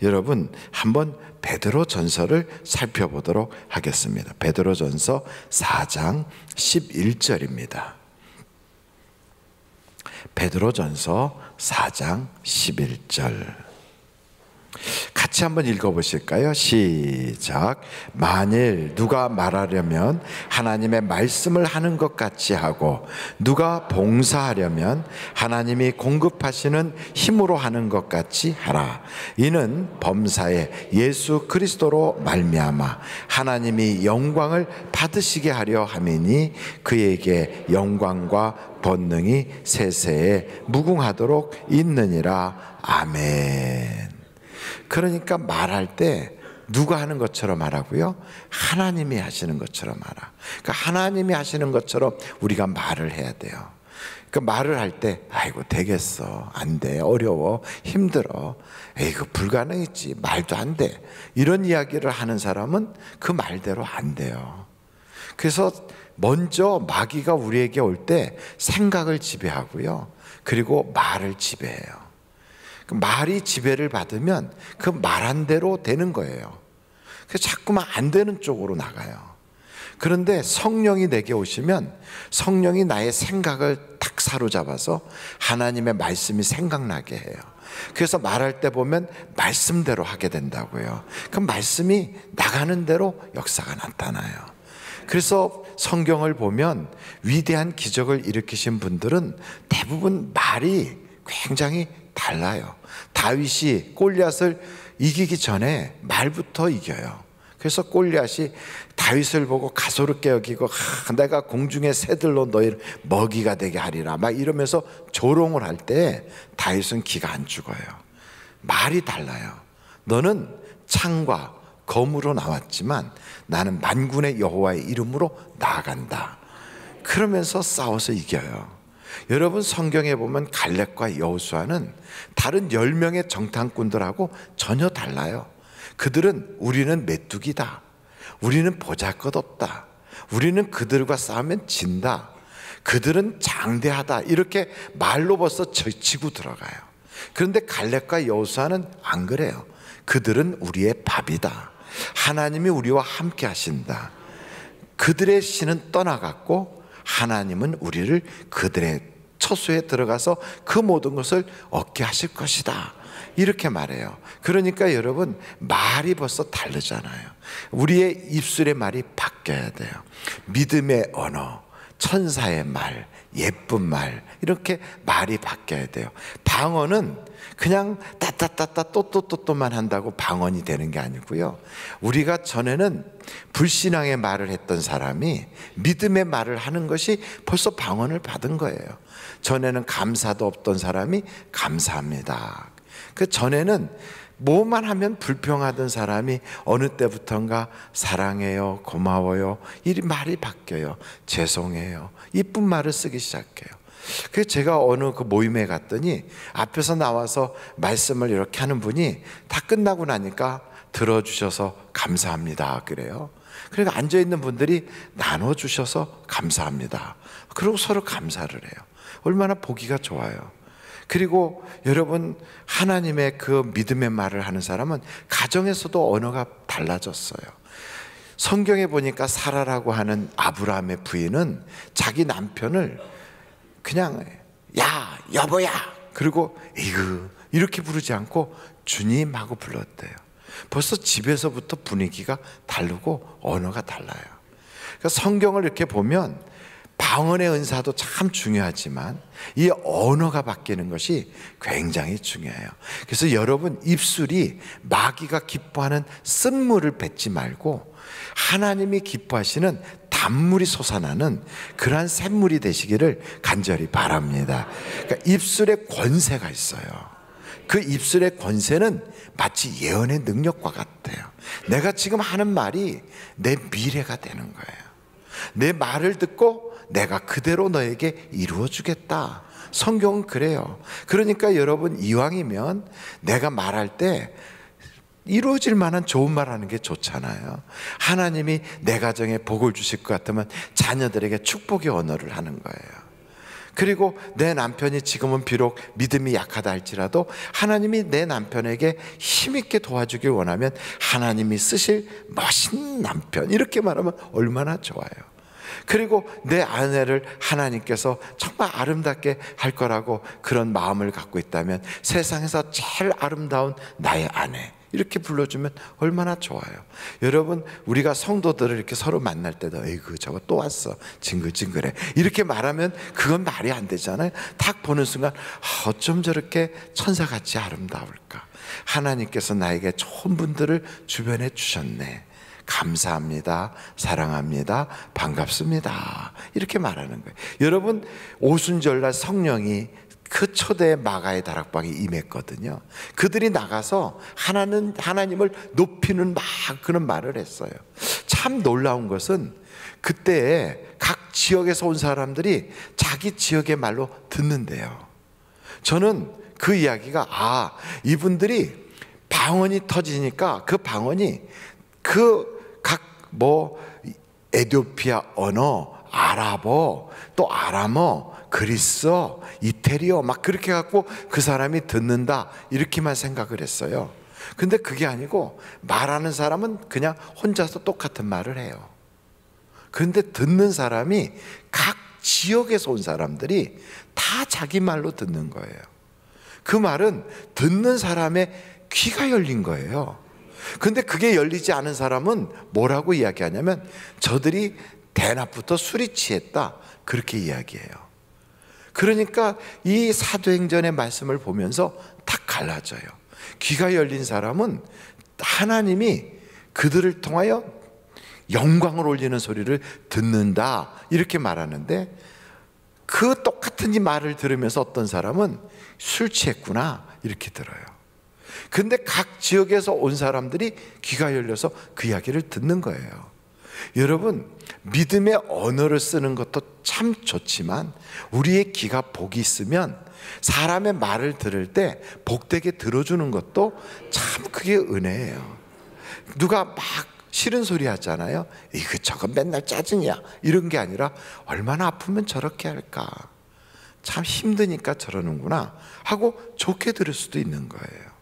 여러분, 한번 베드로 전서를 살펴보도록 하겠습니다. 베드로 전서 4장 11절입니다. 베드로 전서 4장 11절. 같이 한번 읽어보실까요? 시작. 만일 누가 말하려면 하나님의 말씀을 하는 것 같이 하고, 누가 봉사하려면 하나님이 공급하시는 힘으로 하는 것 같이 하라. 이는 범사에 예수 그리스도로 말미암아 하나님이 영광을 받으시게 하려 함이니, 그에게 영광과 번능이 세세에 무궁하도록 있느니라. 아멘. 그러니까 말할 때 누가 하는 것처럼 하라고요? 하나님이 하시는 것처럼 하라. 그러니까 하나님이 하시는 것처럼 우리가 말을 해야 돼요. 그러니까 말을 할 때 아이고 되겠어, 안 돼, 어려워, 힘들어, 에이그 불가능이지, 말도 안 돼, 이런 이야기를 하는 사람은 그 말대로 안 돼요. 그래서 먼저 마귀가 우리에게 올 때 생각을 지배하고요, 그리고 말을 지배해요. 말이 지배를 받으면 그 말한 대로 되는 거예요. 그래서 자꾸만 안 되는 쪽으로 나가요. 그런데 성령이 내게 오시면 성령이 나의 생각을 딱 사로잡아서 하나님의 말씀이 생각나게 해요. 그래서 말할 때 보면 말씀대로 하게 된다고요. 그 말씀이 나가는 대로 역사가 나타나요. 그래서 성경을 보면 위대한 기적을 일으키신 분들은 대부분 말이 굉장히 달라요. 다윗이 골리앗을 이기기 전에 말부터 이겨요. 그래서 골리앗이 다윗을 보고 가소롭게 여기고, 내가 공중의 새들로 너희를 먹이가 되게 하리라 막 이러면서 조롱을 할 때 다윗은 기가 안 죽어요. 말이 달라요. 너는 창과 검으로 나왔지만 나는 만군의 여호와의 이름으로 나아간다. 그러면서 싸워서 이겨요. 여러분, 성경에 보면 갈렙과 여호수아는 다른 10명의 정탐꾼들하고 전혀 달라요. 그들은 우리는 메뚜기다, 우리는 보잘것없다, 우리는 그들과 싸우면 진다, 그들은 장대하다, 이렇게 말로 벌써 치고 들어가요. 그런데 갈렙과 여호수아는 안 그래요. 그들은 우리의 밥이다, 하나님이 우리와 함께 하신다, 그들의 신은 떠나갔고 하나님은 우리를 그들의 처소에 들어가서 그 모든 것을 얻게 하실 것이다, 이렇게 말해요. 그러니까 여러분, 말이 벌써 다르잖아요. 우리의 입술의 말이 바뀌어야 돼요. 믿음의 언어, 천사의 말, 예쁜 말, 이렇게 말이 바뀌어야 돼요. 방언은 그냥 따따따따 또또또또만 한다고 방언이 되는 게 아니고요. 우리가 전에는 불신앙의 말을 했던 사람이 믿음의 말을 하는 것이 벌써 방언을 받은 거예요. 전에는 감사도 없던 사람이 감사합니다. 그 전에는 뭐만 하면 불평하던 사람이 어느 때부턴가 사랑해요, 고마워요, 이 말이 바뀌어요. 죄송해요, 이쁜 말을 쓰기 시작해요. 그래서 제가 어느 그 모임에 갔더니 앞에서 나와서 말씀을 이렇게 하는 분이 다 끝나고 나니까 들어주셔서 감사합니다 그래요. 그러니까 앉아있는 분들이 나눠주셔서 감사합니다, 그리고 서로 감사를 해요. 얼마나 보기가 좋아요. 그리고 여러분, 하나님의 그 믿음의 말을 하는 사람은 가정에서도 언어가 달라졌어요. 성경에 보니까 사라라고 하는 아브라함의 부인은 자기 남편을 그냥 야, 여보야, 그리고 이그 이렇게 부르지 않고 주님 하고 불렀대요. 벌써 집에서부터 분위기가 다르고 언어가 달라요. 그러니까 성경을 이렇게 보면 방언의 은사도 참 중요하지만 이 언어가 바뀌는 것이 굉장히 중요해요. 그래서 여러분, 입술이 마귀가 기뻐하는 쓴물을 뱉지 말고 하나님이 기뻐하시는 단물이 솟아나는 그러한 샘물이 되시기를 간절히 바랍니다. 그러니까 입술에 권세가 있어요. 그 입술의 권세는 마치 예언의 능력과 같아요. 내가 지금 하는 말이 내 미래가 되는 거예요. 내 말을 듣고 내가 그대로 너에게 이루어주겠다. 성경은 그래요. 그러니까 여러분, 이왕이면 내가 말할 때 이루어질 만한 좋은 말 하는 게 좋잖아요. 하나님이 내 가정에 복을 주실 것 같으면 자녀들에게 축복의 언어를 하는 거예요. 그리고 내 남편이 지금은 비록 믿음이 약하다 할지라도 하나님이 내 남편에게 힘있게 도와주길 원하면 하나님이 쓰실 멋있는 남편, 이렇게 말하면 얼마나 좋아요. 그리고 내 아내를 하나님께서 정말 아름답게 할 거라고 그런 마음을 갖고 있다면 세상에서 제일 아름다운 나의 아내, 이렇게 불러주면 얼마나 좋아요. 여러분, 우리가 성도들을 이렇게 서로 만날 때도 에이그 저거 또 왔어, 징글징글해, 이렇게 말하면 그건 말이 안 되잖아요. 딱 보는 순간 어쩜 저렇게 천사같이 아름다울까. 하나님께서 나에게 좋은 분들을 주변에 주셨네, 감사합니다, 사랑합니다, 반갑습니다, 이렇게 말하는 거예요. 여러분, 오순절날 성령이 그 초대 마가의 다락방에 임했거든요. 그들이 나가서 하나님을 높이는 막 그런 말을 했어요. 참 놀라운 것은 그때 각 지역에서 온 사람들이 자기 지역의 말로 듣는데요. 저는 그 이야기가 이분들이 방언이 터지니까 그 방언이 그 각 에티오피아 언어, 아랍어, 또 아람어, 그리스어, 이태리어 막 그렇게 갖고 그 사람이 듣는다, 이렇게만 생각을 했어요. 근데 그게 아니고 말하는 사람은 그냥 혼자서 똑같은 말을 해요. 그런데 듣는 사람이 각 지역에서 온 사람들이 다 자기 말로 듣는 거예요. 그 말은 듣는 사람의 귀가 열린 거예요. 근데 그게 열리지 않은 사람은 뭐라고 이야기하냐면 저들이 대낮부터 술이 취했다, 그렇게 이야기해요. 그러니까 이 사도행전의 말씀을 보면서 딱 갈라져요. 귀가 열린 사람은 하나님이 그들을 통하여 영광을 올리는 소리를 듣는다, 이렇게 말하는데 그 똑같은 이 말을 들으면서 어떤 사람은 술 취했구나, 이렇게 들어요. 근데 각 지역에서 온 사람들이 귀가 열려서 그 이야기를 듣는 거예요. 여러분, 믿음의 언어를 쓰는 것도 참 좋지만 우리의 귀가 복이 있으면 사람의 말을 들을 때 복되게 들어주는 것도 참 그게 은혜예요. 누가 막 싫은 소리 하잖아요. 이거 저거 맨날 짜증이야, 이런 게 아니라 얼마나 아프면 저렇게 할까, 참 힘드니까 저러는구나 하고 좋게 들을 수도 있는 거예요.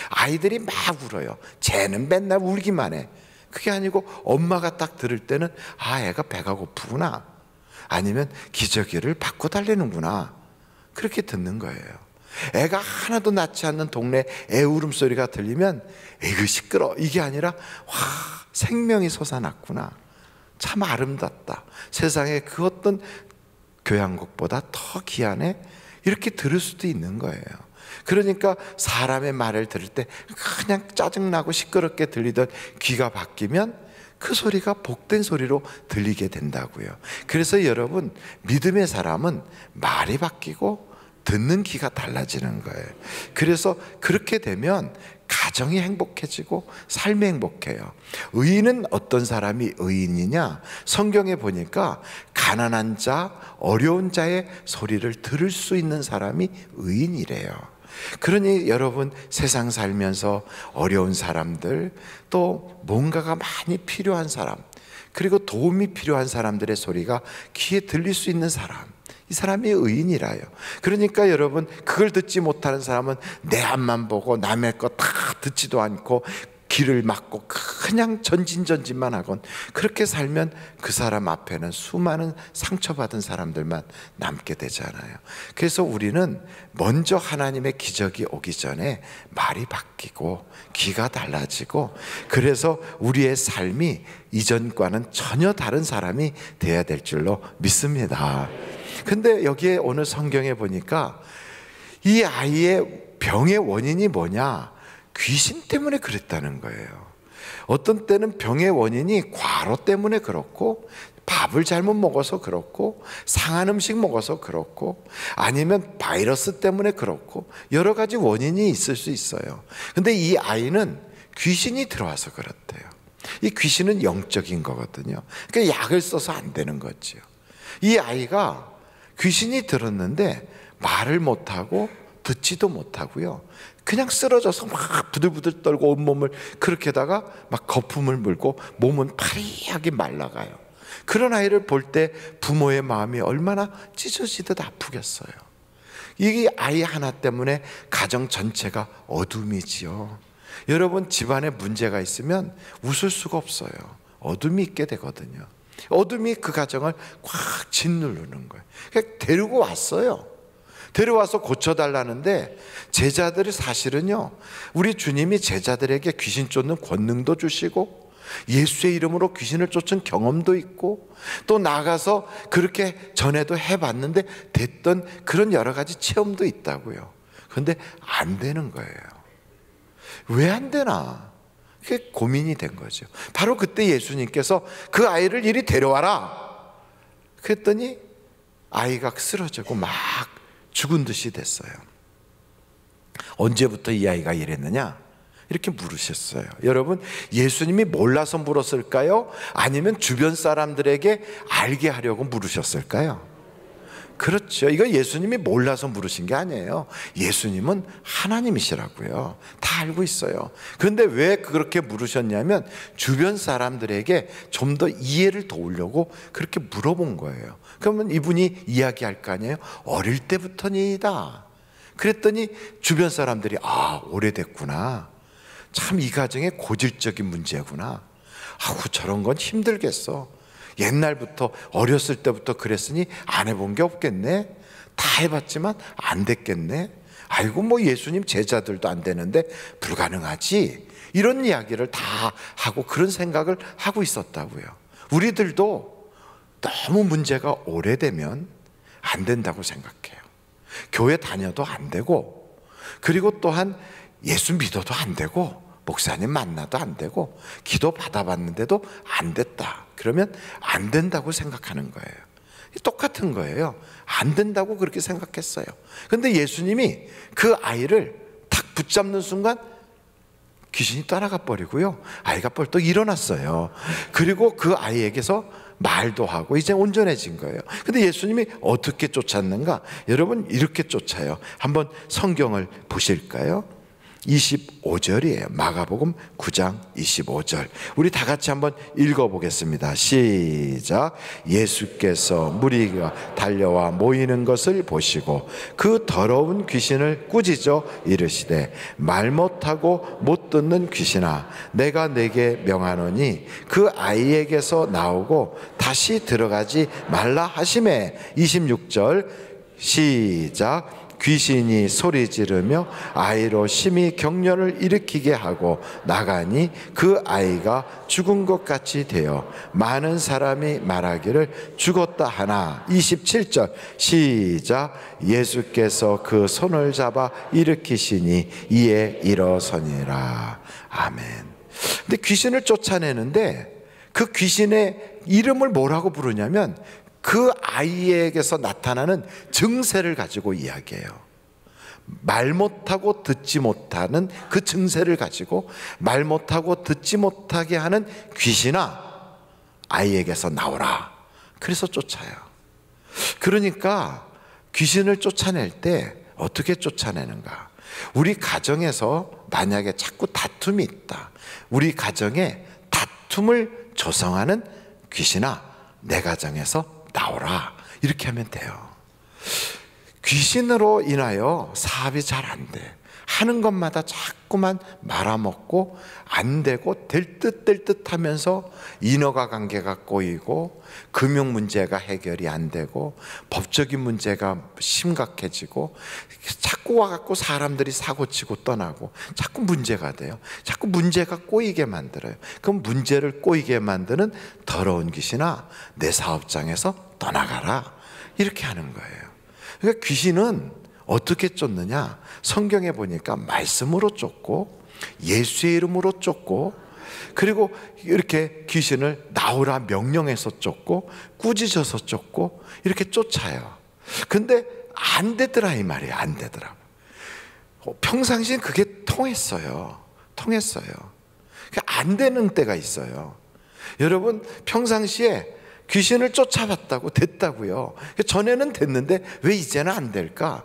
아이들이 막 울어요. 쟤는 맨날 울기만 해. 그게 아니고 엄마가 딱 들을 때는 애가 배가 고프구나, 아니면 기저귀를 바꿔 달래는구나, 그렇게 듣는 거예요. 애가 하나도 낳지 않는 동네 애 울음소리가 들리면 에이그 시끄러, 이게 아니라 와, 생명이 솟아났구나, 참 아름답다, 세상에 그 어떤 교향곡보다 더 귀하네, 이렇게 들을 수도 있는 거예요. 그러니까 사람의 말을 들을 때 그냥 짜증나고 시끄럽게 들리던 귀가 바뀌면 그 소리가 복된 소리로 들리게 된다고요. 그래서 여러분, 믿음의 사람은 말이 바뀌고 듣는 귀가 달라지는 거예요. 그래서 그렇게 되면 가정이 행복해지고 삶이 행복해요. 의인은 어떤 사람이 의인이냐? 성경에 보니까 가난한 자, 어려운 자의 소리를 들을 수 있는 사람이 의인이래요. 그러니 여러분, 세상 살면서 어려운 사람들, 또 뭔가가 많이 필요한 사람, 그리고 도움이 필요한 사람들의 소리가 귀에 들릴 수 있는 사람, 이 사람이 의인이라요. 그러니까 여러분, 그걸 듣지 못하는 사람은 내 앞만 보고 남의 거 다 듣지도 않고 귀를 막고 그냥 전진전진만 하건, 그렇게 살면 그 사람 앞에는 수많은 상처받은 사람들만 남게 되잖아요. 그래서 우리는 먼저 하나님의 기적이 오기 전에 말이 바뀌고 귀가 달라지고, 그래서 우리의 삶이 이전과는 전혀 다른 사람이 돼야 될 줄로 믿습니다. 근데 여기에 오늘 성경에 보니까 이 아이의 병의 원인이 뭐냐? 귀신 때문에 그랬다는 거예요. 어떤 때는 병의 원인이 과로 때문에 그렇고, 밥을 잘못 먹어서 그렇고, 상한 음식 먹어서 그렇고, 아니면 바이러스 때문에 그렇고, 여러 가지 원인이 있을 수 있어요. 근데 이 아이는 귀신이 들어와서 그렇대요. 이 귀신은 영적인 거거든요. 그러니까 약을 써서 안 되는 거죠. 이 아이가 귀신이 들었는데 말을 못하고 듣지도 못하고요, 그냥 쓰러져서 막 부들부들 떨고 온몸을 그렇게다가 막 거품을 물고 몸은 파리하게 말라가요. 그런 아이를 볼 때 부모의 마음이 얼마나 찢어지듯 아프겠어요. 이 아이 하나 때문에 가정 전체가 어둠이지요. 여러분, 집안에 문제가 있으면 웃을 수가 없어요. 어둠이 있게 되거든요. 어둠이 그 가정을 꽉 짓누르는 거예요. 그러니까 데리고 왔어요. 데려와서 고쳐달라는데, 제자들이 사실은요, 우리 주님이 제자들에게 귀신 쫓는 권능도 주시고 예수의 이름으로 귀신을 쫓은 경험도 있고, 또 나가서 그렇게 전에도 해봤는데 됐던 그런 여러 가지 체험도 있다고요. 그런데 안 되는 거예요. 왜 안 되나? 그게 고민이 된 거죠. 바로 그때 예수님께서 그 아이를 이리 데려와라 그랬더니 아이가 쓰러지고 막 죽은 듯이 됐어요. 언제부터 이 아이가 이랬느냐? 이렇게 물으셨어요. 여러분, 예수님이 몰라서 물었을까요? 아니면 주변 사람들에게 알게 하려고 물으셨을까요? 그렇죠. 이거 예수님이 몰라서 물으신 게 아니에요. 예수님은 하나님이시라고요. 다 알고 있어요. 그런데 왜 그렇게 물으셨냐면, 주변 사람들에게 좀 더 이해를 도우려고 그렇게 물어본 거예요. 그러면 이분이 이야기할 거 아니에요. 어릴 때부터니다. 그랬더니 주변 사람들이 오래됐구나. 참 이 가정의 고질적인 문제구나. 저런 건 힘들겠어. 옛날부터 어렸을 때부터 그랬으니 안 해본 게 없겠네. 다 해봤지만 안 됐겠네. 아이고 뭐 예수님 제자들도 안 되는데 불가능하지. 이런 이야기를 다 하고 그런 생각을 하고 있었다고요. 우리들도 너무 문제가 오래되면 안 된다고 생각해요. 교회 다녀도 안 되고, 그리고 또한 예수 믿어도 안 되고, 목사님 만나도 안 되고, 기도 받아봤는데도 안 됐다 그러면 안 된다고 생각하는 거예요. 똑같은 거예요. 안 된다고 그렇게 생각했어요. 근데 예수님이 그 아이를 탁 붙잡는 순간 귀신이 떠나가 버리고요, 아이가 벌떡 일어났어요. 그리고 그 아이에게서 말도 하고 이제 온전해진 거예요. 근데 예수님이 어떻게 쫓았는가? 여러분, 이렇게 쫓아요. 한번 성경을 보실까요? 25절이에요. 마가복음 9장 25절. 우리 다 같이 한번 읽어보겠습니다. 시작. 예수께서 무리가 달려와 모이는 것을 보시고 그 더러운 귀신을 꾸짖어 이르시되, 말 못하고 못 듣는 귀신아, 내가 내게 명하노니 그 아이에게서 나오고 다시 들어가지 말라 하시매. 26절 시작. 귀신이 소리 지르며 아이로 심히 격려를 일으키게 하고 나가니 그 아이가 죽은 것 같이 되어 많은 사람이 말하기를 죽었다 하나. 27절 시작. 예수께서 그 손을 잡아 일으키시니 이에 일어서니라. 아멘. 근데 귀신을 쫓아내는데 그 귀신의 이름을 뭐라고 부르냐면, 그 아이에게서 나타나는 증세를 가지고 이야기해요. 말 못하고 듣지 못하는 그 증세를 가지고, 말 못하고 듣지 못하게 하는 귀신아, 아이에게서 나오라. 그래서 쫓아요. 그러니까 귀신을 쫓아낼 때 어떻게 쫓아내는가? 우리 가정에서 만약에 자꾸 다툼이 있다, 우리 가정에 다툼을 조성하는 귀신아, 내 가정에서 나오라. 이렇게 하면 돼요. 귀신으로 인하여 사업이 잘 안 돼. 하는 것마다 자꾸만 말아먹고 안 되고, 될 듯 하면서 인허가 관계가 꼬이고, 금융 문제가 해결이 안 되고, 법적인 문제가 심각해지고, 자꾸 와갖고 사람들이 사고치고 떠나고 자꾸 문제가 돼요. 자꾸 문제가 꼬이게 만들어요. 그럼 문제를 꼬이게 만드는 더러운 귀신아, 내 사업장에서 떠나가라. 이렇게 하는 거예요. 그러니까 귀신은 어떻게 쫓느냐? 성경에 보니까 말씀으로 쫓고, 예수의 이름으로 쫓고, 그리고 이렇게 귀신을 나오라 명령해서 쫓고 꾸짖어서 쫓고 이렇게 쫓아요. 근데 안 되더라 이 말이에요. 안 되더라고. 평상시엔 그게 통했어요. 안 되는 때가 있어요. 여러분, 평상시에 귀신을 쫓아봤다고 됐다고요. 전에는 됐는데 왜 이제는 안 될까?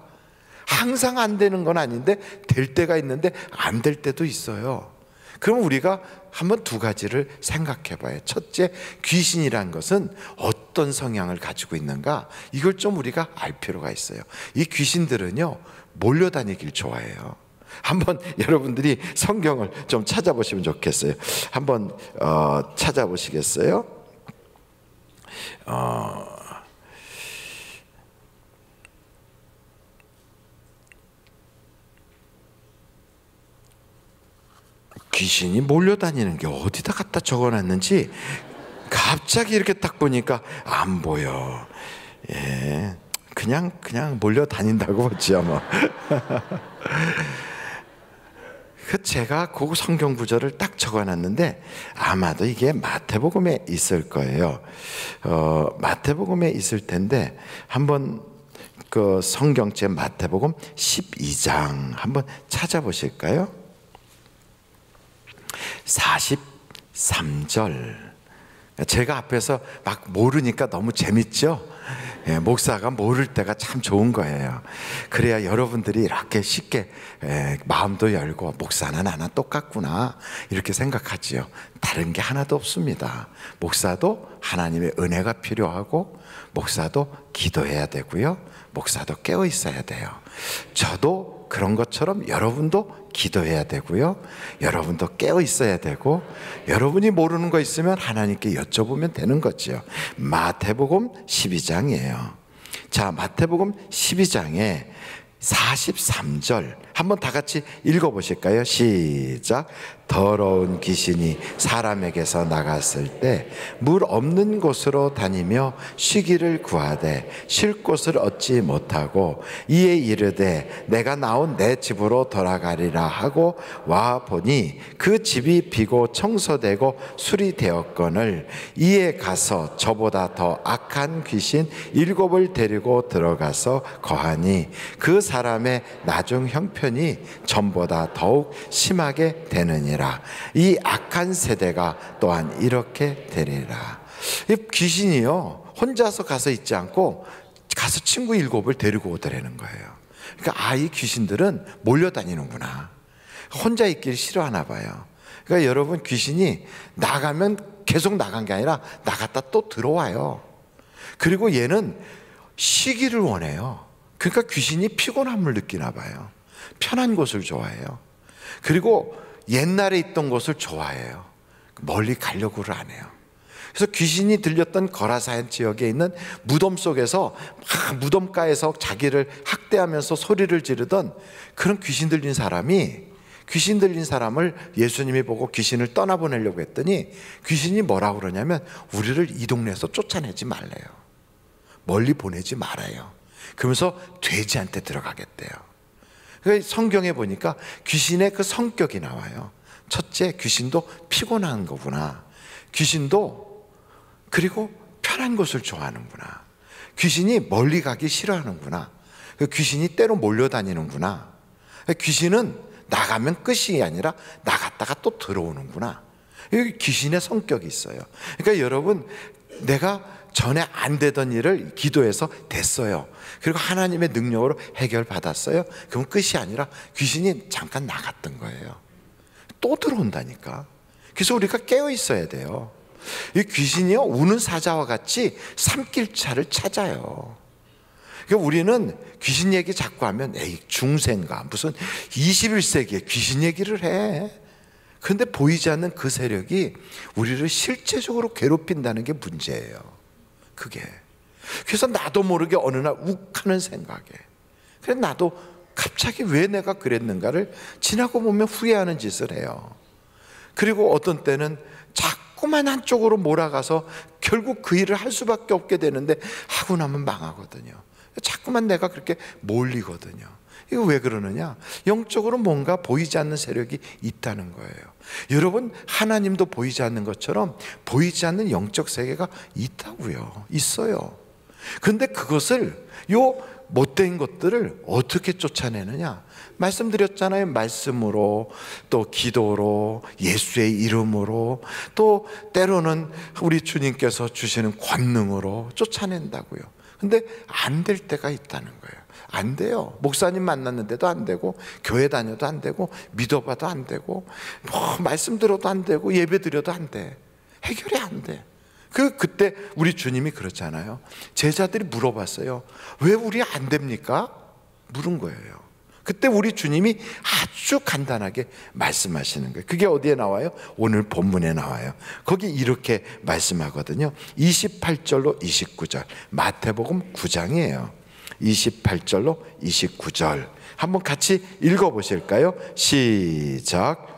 항상 안 되는 건 아닌데 될 때가 있는데 안 될 때도 있어요. 그럼 우리가 한번 두 가지를 생각해 봐요. 첫째, 귀신이란 것은 어떤 성향을 가지고 있는가? 이걸 좀 우리가 알 필요가 있어요. 이 귀신들은요, 몰려다니길 좋아해요. 한번 여러분들이 성경을 좀 찾아보시면 좋겠어요. 한번 찾아보시겠어요? 귀신이 몰려다니는 게 어디다 갖다 적어놨는지 갑자기 이렇게 딱 보니까 안 보여. 예, 그냥 몰려다닌다고 보지요 뭐. 제가 그 성경 구절을 딱 적어놨는데 아마도 이게 마태복음에 있을 거예요. 마태복음에 있을 텐데 한번 그 성경책 마태복음 12장 한번 찾아보실까요? 43절. 제가 앞에서 막 모르니까 너무 재밌죠? 예, 목사가 모를 때가 참 좋은 거예요. 그래야 여러분들이 이렇게 쉽게 마음도 열고 목사는 하나 똑같구나 이렇게 생각하지요. 다른 게 하나도 없습니다. 목사도 하나님의 은혜가 필요하고 목사도 기도해야 되고요. 목사도 깨어 있어야 돼요. 저도 그런 것처럼 여러분도 기도해야 되고요. 여러분도 깨어 있어야 되고 여러분이 모르는 거 있으면 하나님께 여쭤보면 되는 거죠. 마태복음 12장이에요. 자, 마태복음 12장에 43절 한번 다 같이 읽어보실까요? 시작. 더러운 귀신이 사람에게서 나갔을 때 물 없는 곳으로 다니며 쉬기를 구하되 쉴 곳을 얻지 못하고 이에 이르되 내가 나온 내 집으로 돌아가리라 하고 와 보니 그 집이 비고 청소되고 수리되었거늘 이에 가서 저보다 더 악한 귀신 7을 데리고 들어가서 거하니 그 사람의 나중 형편이 전보다 더욱 심하게 되느니라. 이 악한 세대가 또한 이렇게 되리라. 이 귀신이요 혼자서 가서 있지 않고 가서 친구 7을 데리고 오더라는 거예요. 그러니까 이 귀신들은 몰려다니는구나. 혼자 있기를 싫어하나 봐요. 그러니까 여러분, 귀신이 나가면 계속 나간 게 아니라 나갔다 또 들어와요. 그리고 얘는 쉬기를 원해요. 그러니까 귀신이 피곤함을 느끼나 봐요. 편한 곳을 좋아해요. 그리고 옛날에 있던 곳을 좋아해요. 멀리 가려고를 안 해요. 그래서 귀신이 들렸던 거라사현 지역에 있는 무덤 속에서 막 무덤가에서 자기를 학대하면서 소리를 지르던 그런 귀신 들린 사람을 예수님이 보고 귀신을 떠나보내려고 했더니 귀신이 뭐라고 그러냐면 우리를 이 동네에서 쫓아내지 말래요. 멀리 보내지 말아요. 그러면서 돼지한테 들어가겠대요. 성경에 보니까 귀신의 그 성격이 나와요. 첫째, 귀신도 피곤한 거구나. 귀신도 그리고 편한 곳을 좋아하는구나. 귀신이 멀리 가기 싫어하는구나. 귀신이 때로 몰려다니는구나. 귀신은 나가면 끝이 아니라 나갔다가 또 들어오는구나. 여기 귀신의 성격이 있어요. 그러니까 여러분, 내가 전에 안 되던 일을 기도해서 됐어요. 그리고 하나님의 능력으로 해결받았어요. 그럼 끝이 아니라 귀신이 잠깐 나갔던 거예요. 또 들어온다니까. 그래서 우리가 깨어 있어야 돼요. 이 귀신이요 우는 사자와 같이 산길차를 찾아요. 그러니까 우리는 귀신 얘기 자꾸 하면 에이 중생가 무슨 21세기에 귀신 얘기를 해. 그런데 보이지 않는 그 세력이 우리를 실제적으로 괴롭힌다는 게 문제예요. 그게. 그래서 나도 모르게 어느 날 욱하는 생각에 그래서 나도 갑자기 왜 내가 그랬는가를 지나고 보면 후회하는 짓을 해요. 그리고 어떤 때는 자꾸만 한쪽으로 몰아가서 결국 그 일을 할 수밖에 없게 되는데 하고 나면 망하거든요. 자꾸만 내가 그렇게 몰리거든요. 이거 왜 그러느냐? 영적으로 뭔가 보이지 않는 세력이 있다는 거예요. 여러분, 하나님도 보이지 않는 것처럼 보이지 않는 영적 세계가 있다고요. 있어요. 근데 그것을, 요 못된 것들을 어떻게 쫓아내느냐? 말씀드렸잖아요. 말씀으로, 또 기도로, 예수의 이름으로, 또 때로는 우리 주님께서 주시는 권능으로 쫓아낸다고요. 근데 안 될 때가 있다는 거예요. 안 돼요. 목사님 만났는데도 안 되고, 교회 다녀도 안 되고, 믿어봐도 안 되고, 말씀 들어도 안 되고, 예배 드려도 안 돼. 해결이 안 돼. 그때 우리 주님이 그렇잖아요. 제자들이 물어봤어요. 왜 우리 안 됩니까? 물은 거예요. 그때 우리 주님이 아주 간단하게 말씀하시는 거예요. 그게 어디에 나와요? 오늘 본문에 나와요. 거기 이렇게 말씀하거든요. 28절로 29절. 마태복음 9장이에요. 28절로 29절. 한번 같이 읽어보실까요? 시작.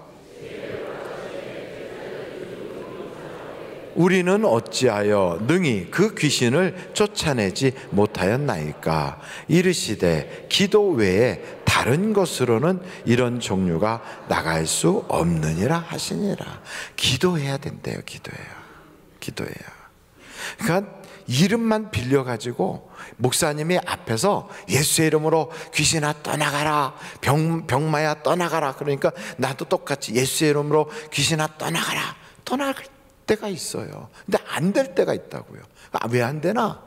우리는 어찌하여 능히 그 귀신을 쫓아내지 못하였나이까? 이르시되 기도 외에 다른 것으로는 이런 종류가 나갈 수 없느니라 하시니라. 기도해야 된대요. 기도해야. 그러니까 이름만 빌려가지고 목사님이 앞에서 예수의 이름으로 귀신아 떠나가라, 병마야 떠나가라, 그러니까 나도 똑같이 예수의 이름으로 귀신아 떠나가라, 떠나갈 때가 있어요. 근데 안 될 때가 있다고요. 왜 안 되나?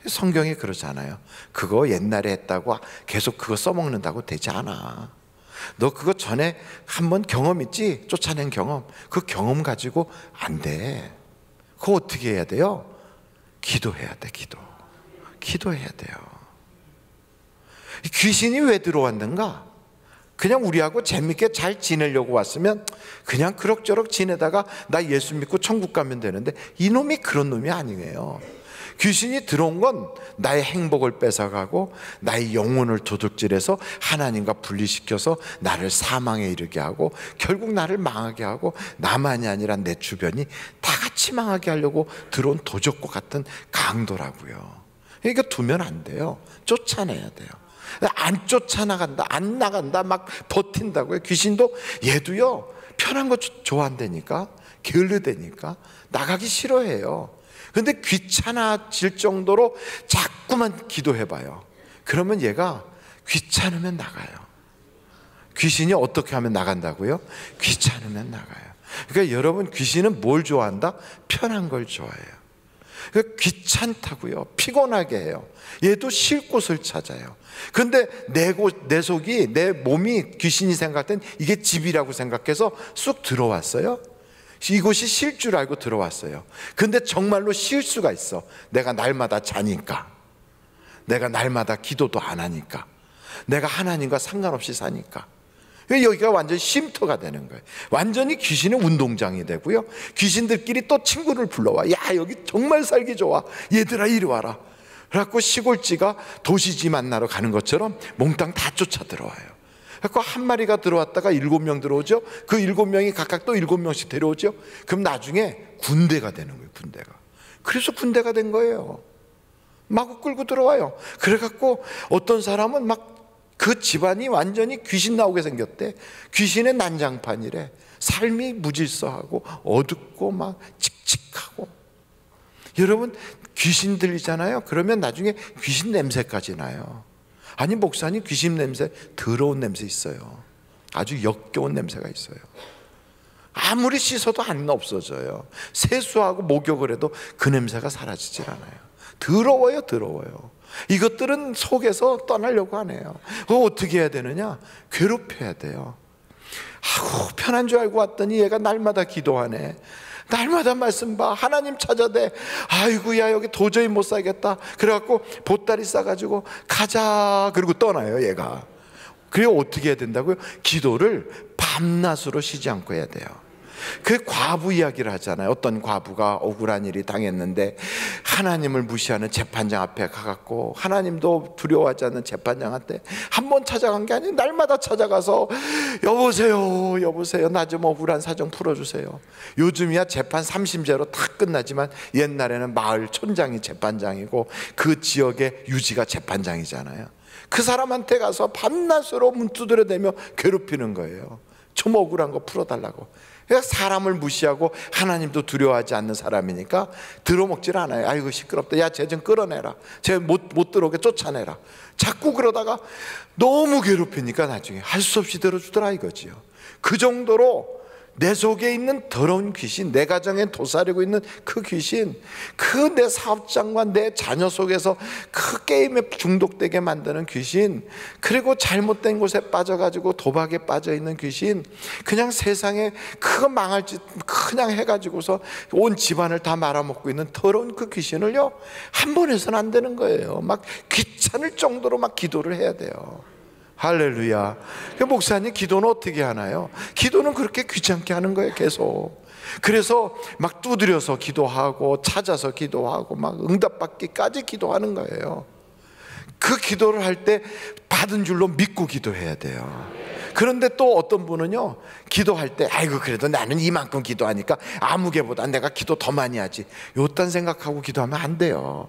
성경이 그러잖아요. 그거 옛날에 했다고 계속 그거 써먹는다고 되지 않아. 너 그거 전에 한번 경험 있지? 쫓아낸 경험. 그 경험 가지고 안 돼. 그거 어떻게 해야 돼요? 기도해야 돼. 기도해야 돼요. 귀신이 왜 들어왔는가? 그냥 우리하고 재밌게 잘 지내려고 왔으면 그냥 그럭저럭 지내다가 나 예수 믿고 천국 가면 되는데, 이놈이 그런 놈이 아니에요. 귀신이 들어온 건 나의 행복을 뺏어가고 나의 영혼을 도둑질해서 하나님과 분리시켜서 나를 사망에 이르게 하고 결국 나를 망하게 하고 나만이 아니라 내 주변이 다 같이 망하게 하려고 들어온 도적과 같은 강도라고요. 그러니까 두면 안 돼요. 쫓아내야 돼요. 안 쫓아나간다, 안 나간다, 막 버틴다고요. 귀신도 얘도요, 편한 거 좋아한다니까, 게을르다니까 나가기 싫어해요. 근데 귀찮아질 정도로 자꾸만 기도해봐요. 그러면 얘가 귀찮으면 나가요. 귀신이 어떻게 하면 나간다고요? 귀찮으면 나가요. 그러니까 여러분, 귀신은 뭘 좋아한다? 편한 걸 좋아해요. 그러니까 귀찮다고요. 피곤하게 해요. 얘도 쉴 곳을 찾아요. 근데 내 속이, 내 몸이 귀신이 생각할 땐 이게 집이라고 생각해서 쑥 들어왔어요. 이곳이 쉴 줄 알고 들어왔어요. 근데 정말로 쉴 수가 있어. 내가 날마다 자니까, 내가 날마다 기도도 안 하니까, 내가 하나님과 상관없이 사니까. 여기가 완전히 쉼터가 되는 거예요. 완전히 귀신의 운동장이 되고요, 귀신들끼리 또 친구를 불러와. 야, 여기 정말 살기 좋아, 얘들아 이리 와라. 그래갖고 시골쥐가 도시쥐 만나러 가는 것처럼 몽땅 다 쫓아 들어와요. 그래서 한 마리가 들어왔다가 7명 들어오죠. 그 7명이 각각 또 7명씩 데려오죠. 그럼 나중에 군대가 되는 거예요. 군대가. 그래서 군대가 된 거예요. 마구 끌고 들어와요. 그래갖고 어떤 사람은 막 그 집안이 완전히 귀신 나오게 생겼대. 귀신의 난장판이래. 삶이 무질서하고 어둡고 막 칙칙하고. 여러분, 귀신 들리잖아요. 그러면 나중에 귀신 냄새까지 나요. 아니, 목사님, 귀신 냄새, 더러운 냄새 있어요. 아주 역겨운 냄새가 있어요. 아무리 씻어도 안 없어져요. 세수하고 목욕을 해도 그 냄새가 사라지질 않아요. 더러워요. 이것들은 속에서 떠나려고 하네요. 그거 어떻게 해야 되느냐? 괴롭혀야 돼요. 아우, 편한 줄 알고 왔더니 얘가 날마다 기도하네. 날마다 말씀 봐. 하나님 찾아대. 아이고야, 여기 도저히 못 살겠다. 그래갖고 보따리 싸가지고 가자. 그리고 떠나요, 얘가. 그래서 어떻게 해야 된다고요? 기도를 밤낮으로 쉬지 않고 해야 돼요. 그 과부 이야기를 하잖아요. 어떤 과부가 억울한 일이 당했는데 하나님을 무시하는 재판장 앞에 가갖고, 하나님도 두려워하지 않는 재판장한테 한 번 찾아간 게 아니고 날마다 찾아가서 여보세요, 나 좀 억울한 사정 풀어주세요. 요즘이야 재판 3심제로 다 끝나지만 옛날에는 마을 촌장이 재판장이고 그 지역의 유지가 재판장이잖아요. 그 사람한테 가서 밤낮으로 문 두드려대며 괴롭히는 거예요. 좀 억울한 거 풀어달라고. 그러니까 사람을 무시하고 하나님도 두려워하지 않는 사람이니까 들어먹질 않아요. 아이고 시끄럽다, 야 쟤 좀 끌어내라, 쟤 못 들어오게 쫓아내라. 자꾸 그러다가 너무 괴롭히니까 나중에 할 수 없이 들어주더라 이거지요. 그 정도로 내 속에 있는 더러운 귀신, 내 가정에 도사리고 있는 그 귀신, 그 내 사업장과 내 자녀 속에서 그 게임에 중독되게 만드는 귀신, 그리고 잘못된 곳에 빠져가지고 도박에 빠져있는 귀신, 그냥 세상에 그거 망할 짓 그냥 해가지고서 온 집안을 다 말아먹고 있는 더러운 그 귀신을요, 한 번 해서는 안 되는 거예요. 막 귀찮을 정도로 막 기도를 해야 돼요. 할렐루야. 목사님 기도는 어떻게 하나요? 기도는 그렇게 귀찮게 하는 거예요. 계속. 그래서 막 두드려서 기도하고 찾아서 기도하고 막 응답받기까지 기도하는 거예요. 그 기도를 할 때 받은 줄로 믿고 기도해야 돼요. 그런데 또 어떤 분은요, 기도할 때 아이고 그래도 나는 이만큼 기도하니까 아무개보다 내가 기도 더 많이 하지, 요딴 생각하고 기도하면 안 돼요.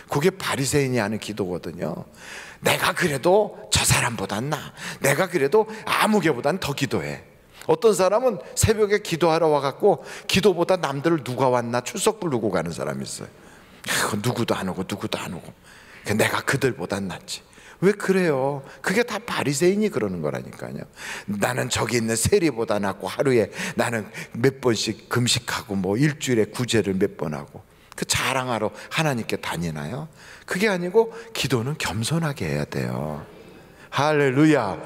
그게 바리새인이 하는 기도거든요. 내가 그래도 저 사람보단 나아, 내가 그래도 아무개보단 더 기도해. 어떤 사람은 새벽에 기도하러 와갖고 기도보다 남들 누가 왔나 출석 부르고 가는 사람이 있어요. 누구도 안 오고 누구도 안 오고 내가 그들보단 낫지. 왜 그래요? 그게 다 바리새인이 그러는 거라니까요. 나는 저기 있는 세리보다 낫고, 하루에 나는 몇 번씩 금식하고 뭐 일주일에 구제를 몇 번 하고, 그 자랑하러 하나님께 다니나요? 그게 아니고 기도는 겸손하게 해야 돼요. 할렐루야.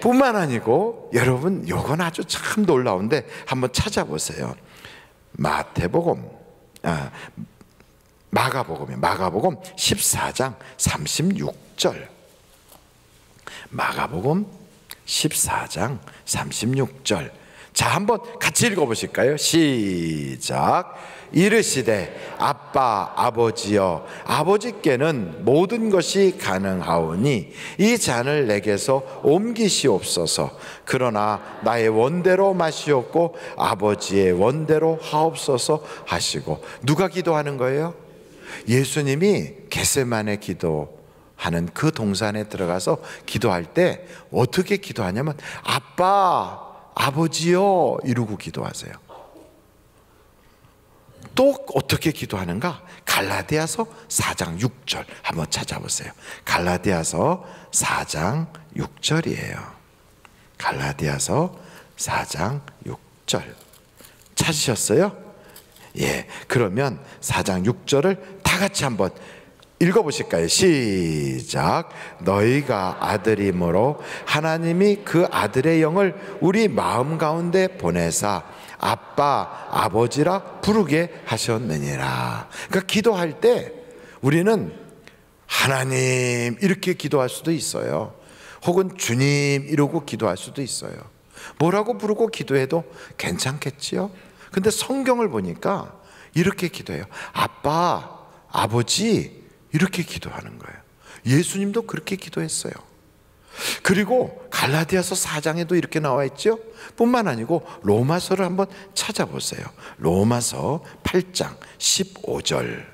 뿐만 아니고 여러분, 요건 아주 참 놀라운데 한번 찾아보세요. 마가복음 14장 36절. 마가복음 14장 36절. 자, 한번 같이 읽어보실까요? 시작. 이르시되 아빠 아버지여, 아버지께는 모든 것이 가능하오니 이 잔을 내게서 옮기시옵소서. 그러나 나의 원대로 마시옵고 아버지의 원대로 하옵소서 하시고. 누가 기도하는 거예요? 예수님이 겟세마네 기도하는 그 동산에 들어가서 기도할 때 어떻게 기도하냐면 아빠 아버지요 이러고 기도하세요. 또 어떻게 기도하는가? 갈라디아서 4장 6절 한번 찾아보세요. 갈라디아서 4장 6절이에요. 갈라디아서 4장 6절 찾으셨어요? 예, 그러면 4장 6절을 다 같이 한번 읽어보실까요? 시작. 너희가 아들이므로 하나님이 그 아들의 영을 우리 마음 가운데 보내사 아빠 아버지라 부르게 하셨느니라. 그러니까 기도할 때 우리는 하나님 이렇게 기도할 수도 있어요. 혹은 주님 이러고 기도할 수도 있어요. 뭐라고 부르고 기도해도 괜찮겠지요? 근데 성경을 보니까 이렇게 기도해요. 아빠 아버지 이렇게 기도하는 거예요. 예수님도 그렇게 기도했어요. 그리고 갈라디아서 4장에도 이렇게 나와 있죠. 뿐만 아니고 로마서를 한번 찾아보세요. 로마서 8장 15절.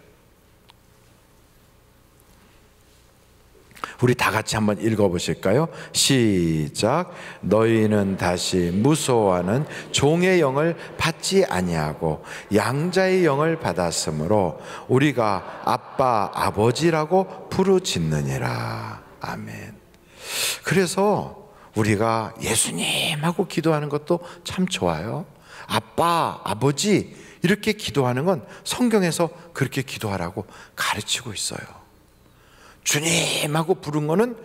우리 다 같이 한번 읽어보실까요? 시작. 너희는 다시 무서워하는 종의 영을 받지 아니하고 양자의 영을 받았으므로 우리가 아빠 아버지라고 부르짖느니라. 아멘. 그래서 우리가 예수님하고 기도하는 것도 참 좋아요. 아빠 아버지 이렇게 기도하는 건 성경에서 그렇게 기도하라고 가르치고 있어요. 주님하고 부른 거는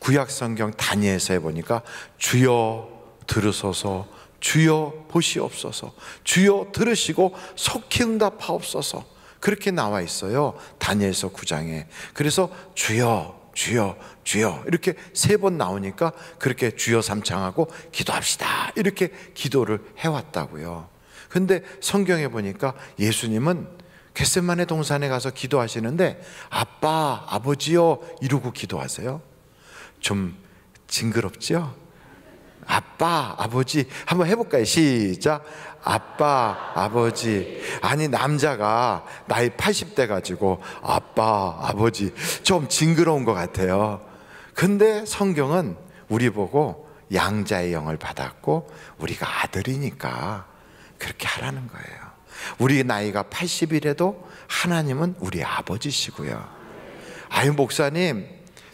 구약성경 다니엘서에 보니까 주여 들으소서, 주여 보시옵소서, 주여 들으시고 속히 응답하옵소서, 그렇게 나와 있어요. 다니엘서 9장에. 그래서 주여 주여 주여 이렇게 3번 나오니까 그렇게 주여 삼창하고 기도합시다 이렇게 기도를 해왔다고요. 근데 성경에 보니까 예수님은 겟세마네 동산에 가서 기도하시는데 아빠 아버지요 이러고 기도하세요. 좀 징그럽죠? 아빠, 아버지 한번 해볼까요? 시작. 아빠, 아버지. 아니, 남자가 나이 80대 가지고 아빠, 아버지 좀 징그러운 것 같아요. 근데 성경은 우리 보고 양자의 영을 받았고 우리가 아들이니까 그렇게 하라는 거예요. 우리 나이가 80이라도 하나님은 우리 아버지시고요. 아유, 목사님,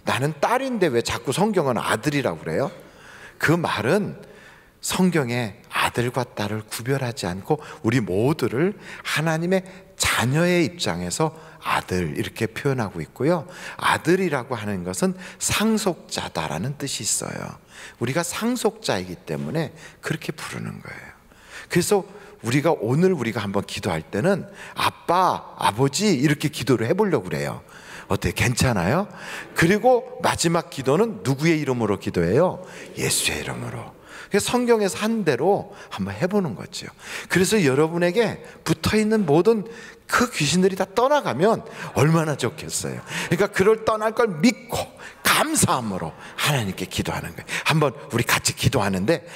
나는 딸인데 왜 자꾸 성경은 아들이라고 그래요? 그 말은 성경에 아들과 딸을 구별하지 않고 우리 모두를 하나님의 자녀의 입장에서 아들 이렇게 표현하고 있고요. 아들이라고 하는 것은 상속자다라는 뜻이 있어요. 우리가 상속자이기 때문에 그렇게 부르는 거예요. 그래서 우리가 한번 기도할 때는 아빠, 아버지 이렇게 기도를 해보려고 그래요. 어때요? 괜찮아요? 그리고 마지막 기도는 누구의 이름으로 기도해요? 예수의 이름으로. 그래서 성경에서 한 대로 한번 해보는 거죠. 그래서 여러분에게 붙어있는 모든 그 귀신들이 다 떠나가면 얼마나 좋겠어요. 그러니까 그걸 떠날 걸 믿고 감사함으로 하나님께 기도하는 거예요. 한번 우리 같이 기도하는데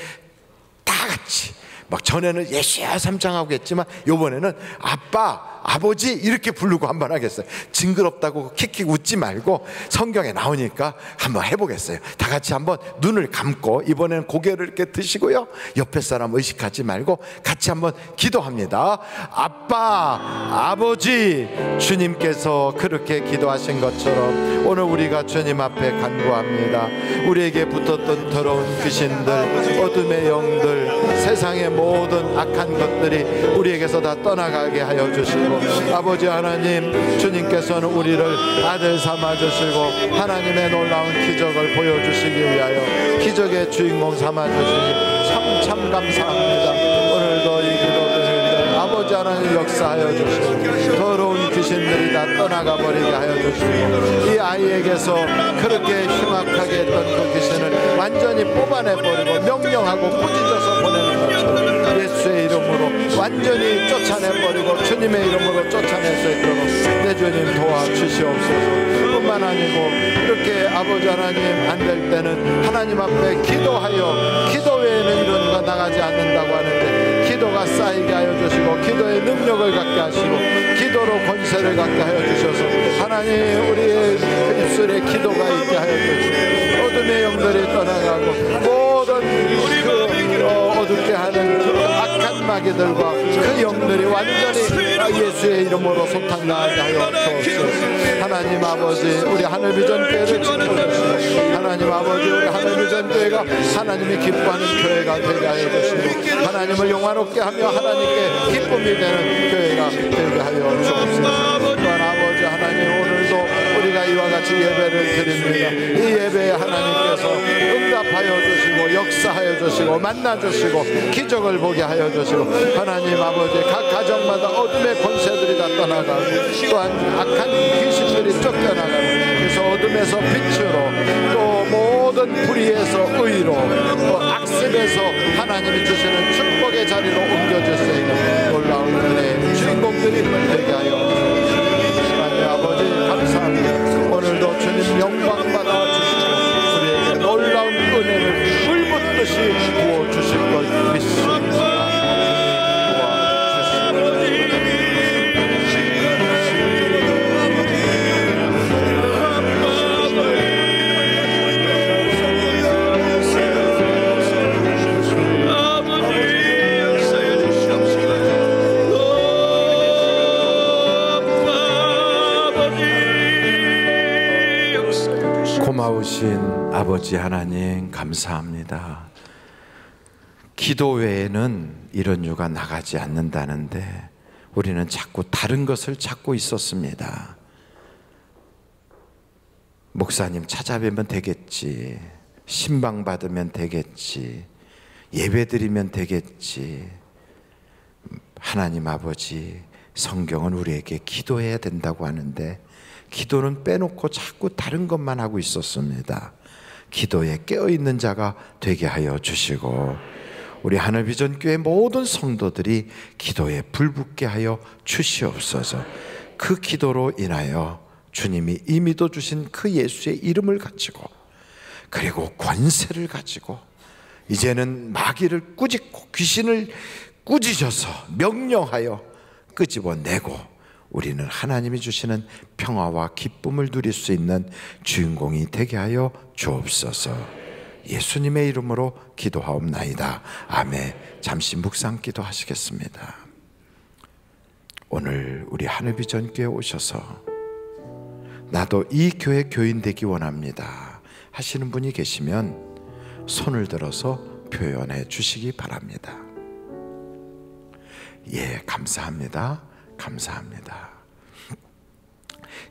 다 같이 막 전에는 예수야 삼창하고 했지만 이번에는 아빠, 아버지 이렇게 부르고 한번 하겠어요. 징그럽다고 킥킥 웃지 말고 성경에 나오니까 한번 해보겠어요. 다 같이 한번 눈을 감고 이번에는 고개를 이렇게 드시고요, 옆에 사람 의식하지 말고 같이 한번 기도합니다. 아빠, 아버지, 주님께서 그렇게 기도하신 것처럼 오늘 우리가 주님 앞에 간구합니다. 우리에게 붙었던 더러운 귀신들, 어둠의 영들, 세상의 모든 악한 것들이 우리에게서 다 떠나가게 하여 주시고, 아버지 하나님, 주님께서는 우리를 아들 삼아 주시고 하나님의 놀라운 기적을 보여주시기 위하여 기적의 주인공 삼아 주시니 참 감사합니다. 오늘도 이 기도를 아버지 하나님 역사하여 주시고 더러운 귀신들이 다 떠나가 버리게 하여 주시고 이 아이에게서 그렇게 흉악하게 했던 그 귀신을 완전히 뽑아내버리고 명령하고 꾸짖어서 보내는 것처럼 예수의 이름으로 완전히 쫓아내버리고 주님의 이름으로 쫓아낼 수 있도록 내 주님 도와주시옵소서. 뿐만 아니고 이렇게 아버지 하나님 안 될 때는 하나님 앞에 기도하여, 기도 외에는 이런 거 나가지 않는다고 하는데 기도가 쌓이게 하여 주시고 기도의 능력을 갖게 하시고 기도로 권세를 갖게 하여 주셔서 하나님 우리의 입술에 기도가 있게 하여 주시고 어둠의 영들이 떠나가고 모든 어둡게 하는 그 악한 마귀들과 그 영들이 완전히 예수의 이름으로 소탕나게 하여 주옵소서. 하나님 아버지, 우리 하늘비전교회를 지켜주시고 하나님 아버지, 우리 하늘비전교회가 하나님이 기뻐하는 교회가 되게 하여 주시고 하나님을 영화롭게 하며 하나님께 기쁨이 되는 교회가 되게 하여 주옵소서. 또한 아버지 하나님, 오늘도 우리가 이와 같이 예배를 드립니다. 이 예배에 하나님께서 응답하여 주시고 역사하여 주시고 만나 주시고 기적을 보게 하여 주시고 하나님 아버지, 각 가정마다 어둠의 권세들이 다 떠나가고 또한 악한 귀신들이 쫓겨나가고 그래서 어둠에서 빛으로 또 모든 불의에서 의로 또 악습에서 하나님이 주시는 축복의 자리로 옮겨줄 수 있는 놀라운 은혜의 주인공들이 되게 하여 주시옵소서. 하나님 아버지 감사합니다. 오늘도 주님 영광 받아 주시고 우리에게 놀라운 은혜를 물붓듯이 부어주실 걸 믿습니다. 고마우신 아버지 하나님 감사합니다. 기도 외에는 이런 유가 나가지 않는다는데 우리는 자꾸 다른 것을 찾고 있었습니다. 목사님 찾아뵈면 되겠지, 신방 받으면 되겠지, 예배 드리면 되겠지. 하나님 아버지, 성경은 우리에게 기도해야 된다고 하는데 기도는 빼놓고 자꾸 다른 것만 하고 있었습니다. 기도에 깨어있는 자가 되게 하여 주시고 우리 하늘비전교회 모든 성도들이 기도에 불붙게 하여 주시옵소서. 그 기도로 인하여 주님이 이미도 주신 그 예수의 이름을 가지고 그리고 권세를 가지고 이제는 마귀를 꾸짖고 귀신을 꾸짖어서 명령하여 끄집어내고 우리는 하나님이 주시는 평화와 기쁨을 누릴 수 있는 주인공이 되게 하여 주옵소서. 예수님의 이름으로 기도하옵나이다. 아멘. 잠시 묵상 기도하시겠습니다. 오늘 우리 하늘비전교회 오셔서 나도 이 교회 교인 되기 원합니다 하시는 분이 계시면 손을 들어서 표현해 주시기 바랍니다. 예, 감사합니다. 감사합니다.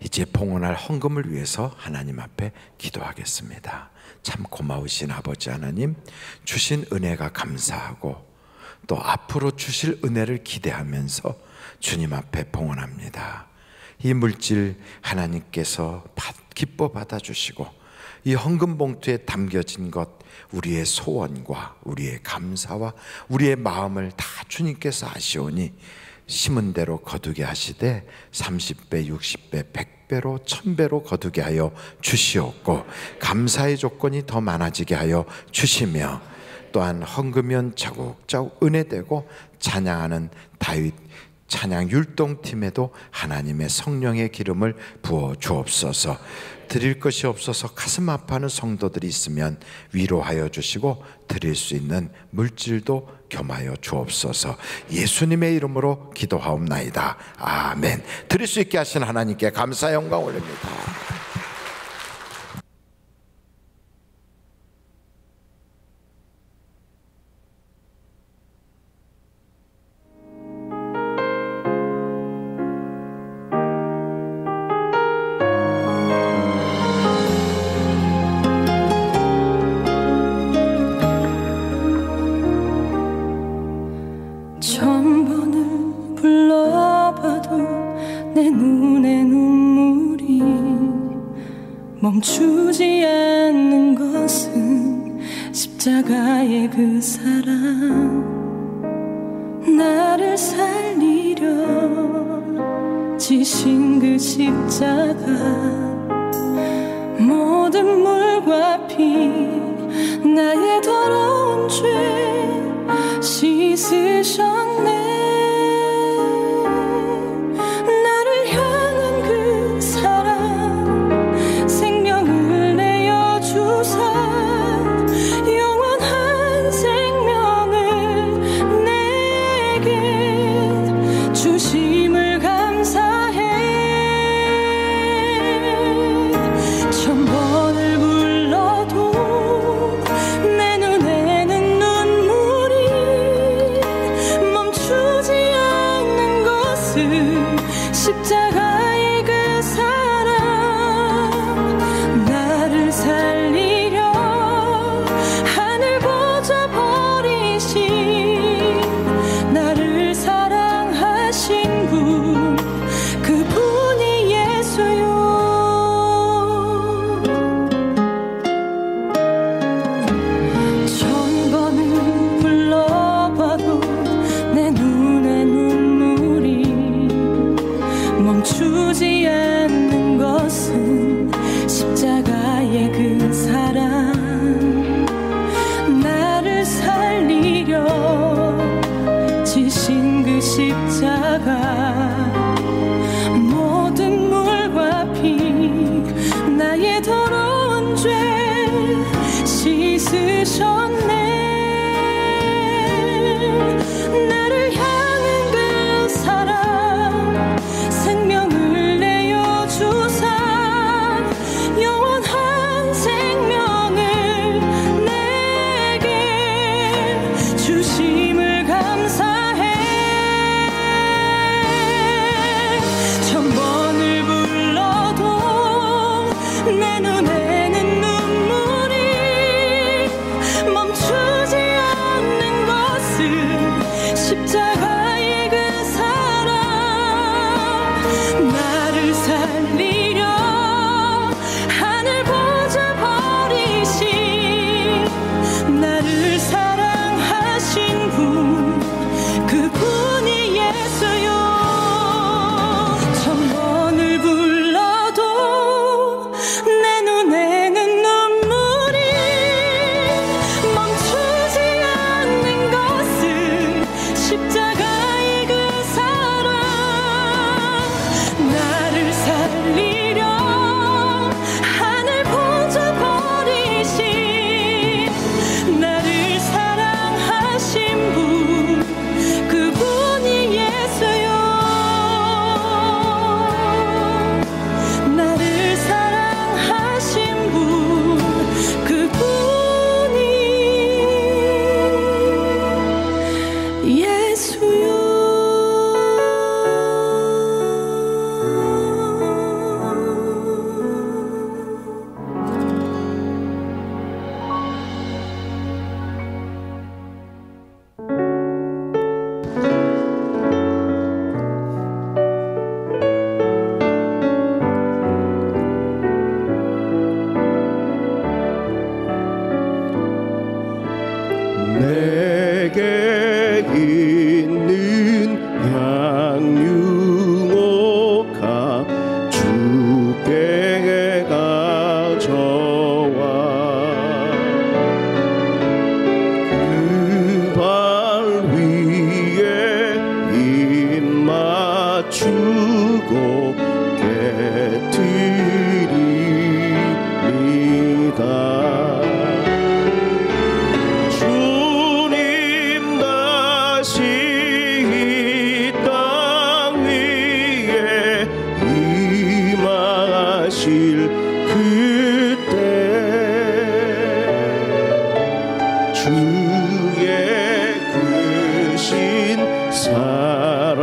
이제 봉헌할 헌금을 위해서 하나님 앞에 기도하겠습니다. 참 고마우신 아버지 하나님, 주신 은혜가 감사하고 또 앞으로 주실 은혜를 기대하면서 주님 앞에 봉헌합니다. 이 물질 하나님께서 기뻐 받아주시고 이 헌금 봉투에 담겨진 것, 우리의 소원과 우리의 감사와 우리의 마음을 다 주님께서 아시오니 심은 대로 거두게 하시되 30배, 60배, 100배로 1000배로 거두게 하여 주시옵고 감사의 조건이 더 많아지게 하여 주시며 또한 헌금연 차곡차곡 은혜되고 찬양하는 다윗 찬양 율동팀에도 하나님의 성령의 기름을 부어 주옵소서. 드릴 것이 없어서 가슴 아파하는 성도들이 있으면 위로하여 주시고 드릴 수 있는 물질도 겸하여 주옵소서. 예수님의 이름으로 기도하옵나이다. 아멘. 드릴 수 있게 하신 하나님께 감사 영광 올립니다. 멈추지 않는 것은 십자가의 그 사랑, 나를 살리려 지신 그 십자가, 모든 물과 피 나의 더러운 죄 씻으셨네. 십자가의 그 사랑, 나를 살리려 하늘 보좌 버리신, 나를 사랑하신 분, 그분이 예수요. 천 번을 불러봐도 내 눈에 눈물이 멈추지 않는 것은 십자가의 그 사랑, 나를 살리려 지신 그 십자가, 모든 물과 피 나의 더러운 죄 씻으셨네. 나를 향한 그 사랑, 생명을 내어 주사 영원한 생명을 내게 주시 주께 가져와 그 발 위에 입 맞추고 깨뜨립니다. 주님 다시 이 땅 위에 임하실 그때 주의 크신 사랑으로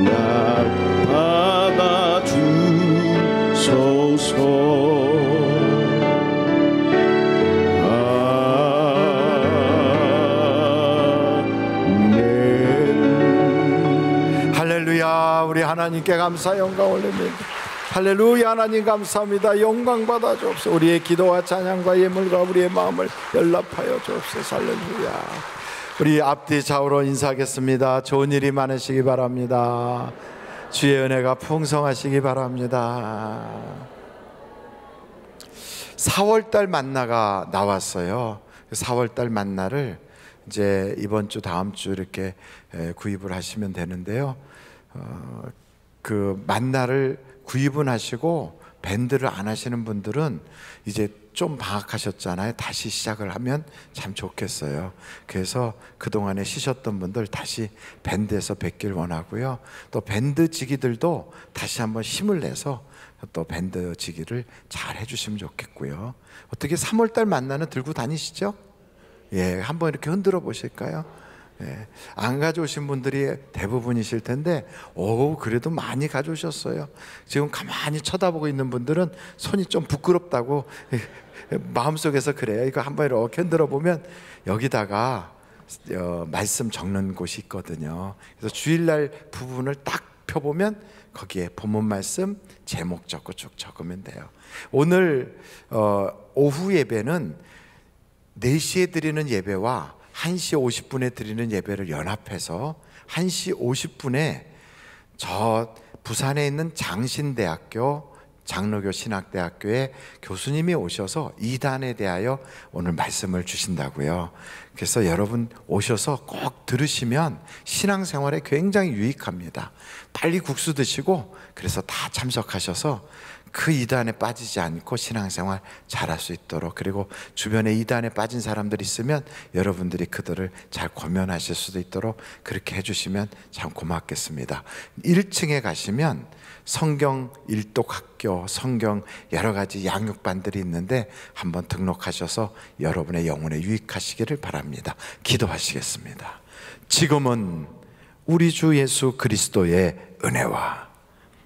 날 받아주소서. 아멘. 할렐루야. 우리 하나님께 감사 영광 올립니다. 할렐루야. 하나님 감사합니다. 영광 받아 주옵소서. 우리의 기도와 찬양과 예물과 우리의 마음을 연락하여 주옵소서. 할렐루야. 우리 앞뒤 좌우로 인사하겠습니다. 좋은 일이 많으시기 바랍니다. 주의 은혜가 풍성하시기 바랍니다. 4월달 만나가 나왔어요. 4월달 만나를 이제 이번 주 다음 주 이렇게 구입을 하시면 되는데요. 그 만나를 구입은 하시고 밴드를 안 하시는 분들은 이제 좀 방학하셨잖아요. 다시 시작을 하면 참 좋겠어요. 그래서 그동안에 쉬셨던 분들 다시 밴드에서 뵙길 원하고요. 또 밴드지기들도 다시 한번 힘을 내서 또 밴드지기를 잘 해주시면 좋겠고요. 어떻게 3월달 만나는 들고 다니시죠? 예, 한번 이렇게 흔들어 보실까요? 예, 안 가져오신 분들이 대부분이실 텐데, 오, 그래도 많이 가져오셨어요. 지금 가만히 쳐다보고 있는 분들은 손이 좀 부끄럽다고 마음속에서 그래요. 이거 한번 이렇게 흔들어 보면 여기다가 말씀 적는 곳이 있거든요. 그래서 주일날 부분을 딱 펴보면 거기에 본문 말씀 제목 적고 쭉 적으면 돼요. 오늘 오후 예배는 4시에 드리는 예배와 1시 50분에 드리는 예배를 연합해서 1시 50분에 저 부산에 있는 장신대학교 장로교 신학대학교에 교수님이 오셔서 이단에 대하여 오늘 말씀을 주신다고요. 그래서 여러분 오셔서 꼭 들으시면 신앙생활에 굉장히 유익합니다. 빨리 국수 드시고 그래서 다 참석하셔서 그 이단에 빠지지 않고 신앙생활 잘할 수 있도록, 그리고 주변에 이단에 빠진 사람들이 있으면 여러분들이 그들을 잘 권면하실 수도 있도록 그렇게 해주시면 참 고맙겠습니다. 1층에 가시면 성경 일독학교, 성경 여러 가지 양육반들이 있는데 한번 등록하셔서 여러분의 영혼에 유익하시기를 바랍니다. 기도하시겠습니다. 지금은 우리 주 예수 그리스도의 은혜와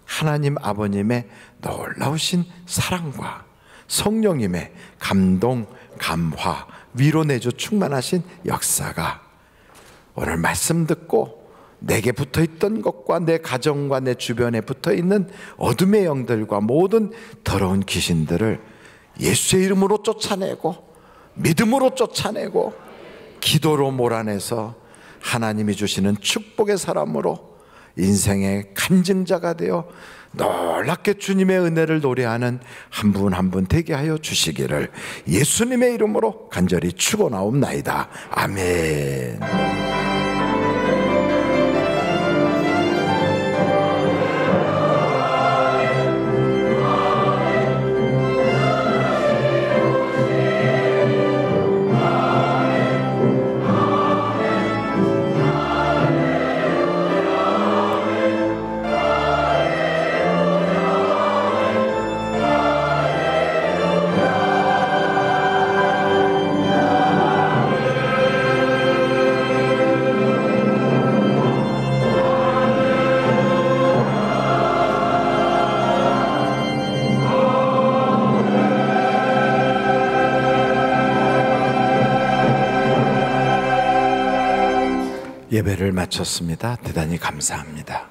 하나님 아버님의 놀라우신 사랑과 성령님의 감동, 감화, 위로 내주 충만하신 역사가 오늘 말씀 듣고 내게 붙어있던 것과 내 가정과 내 주변에 붙어있는 어둠의 영들과 모든 더러운 귀신들을 예수의 이름으로 쫓아내고 믿음으로 쫓아내고 기도로 몰아내서 하나님이 주시는 축복의 사람으로 인생의 간증자가 되어 놀랍게 주님의 은혜를 노래하는 한 분 한 분 되게 하여 주시기를 예수님의 이름으로 간절히 축원하옵나이다. 아멘. 예배를 마쳤습니다. 대단히 감사합니다.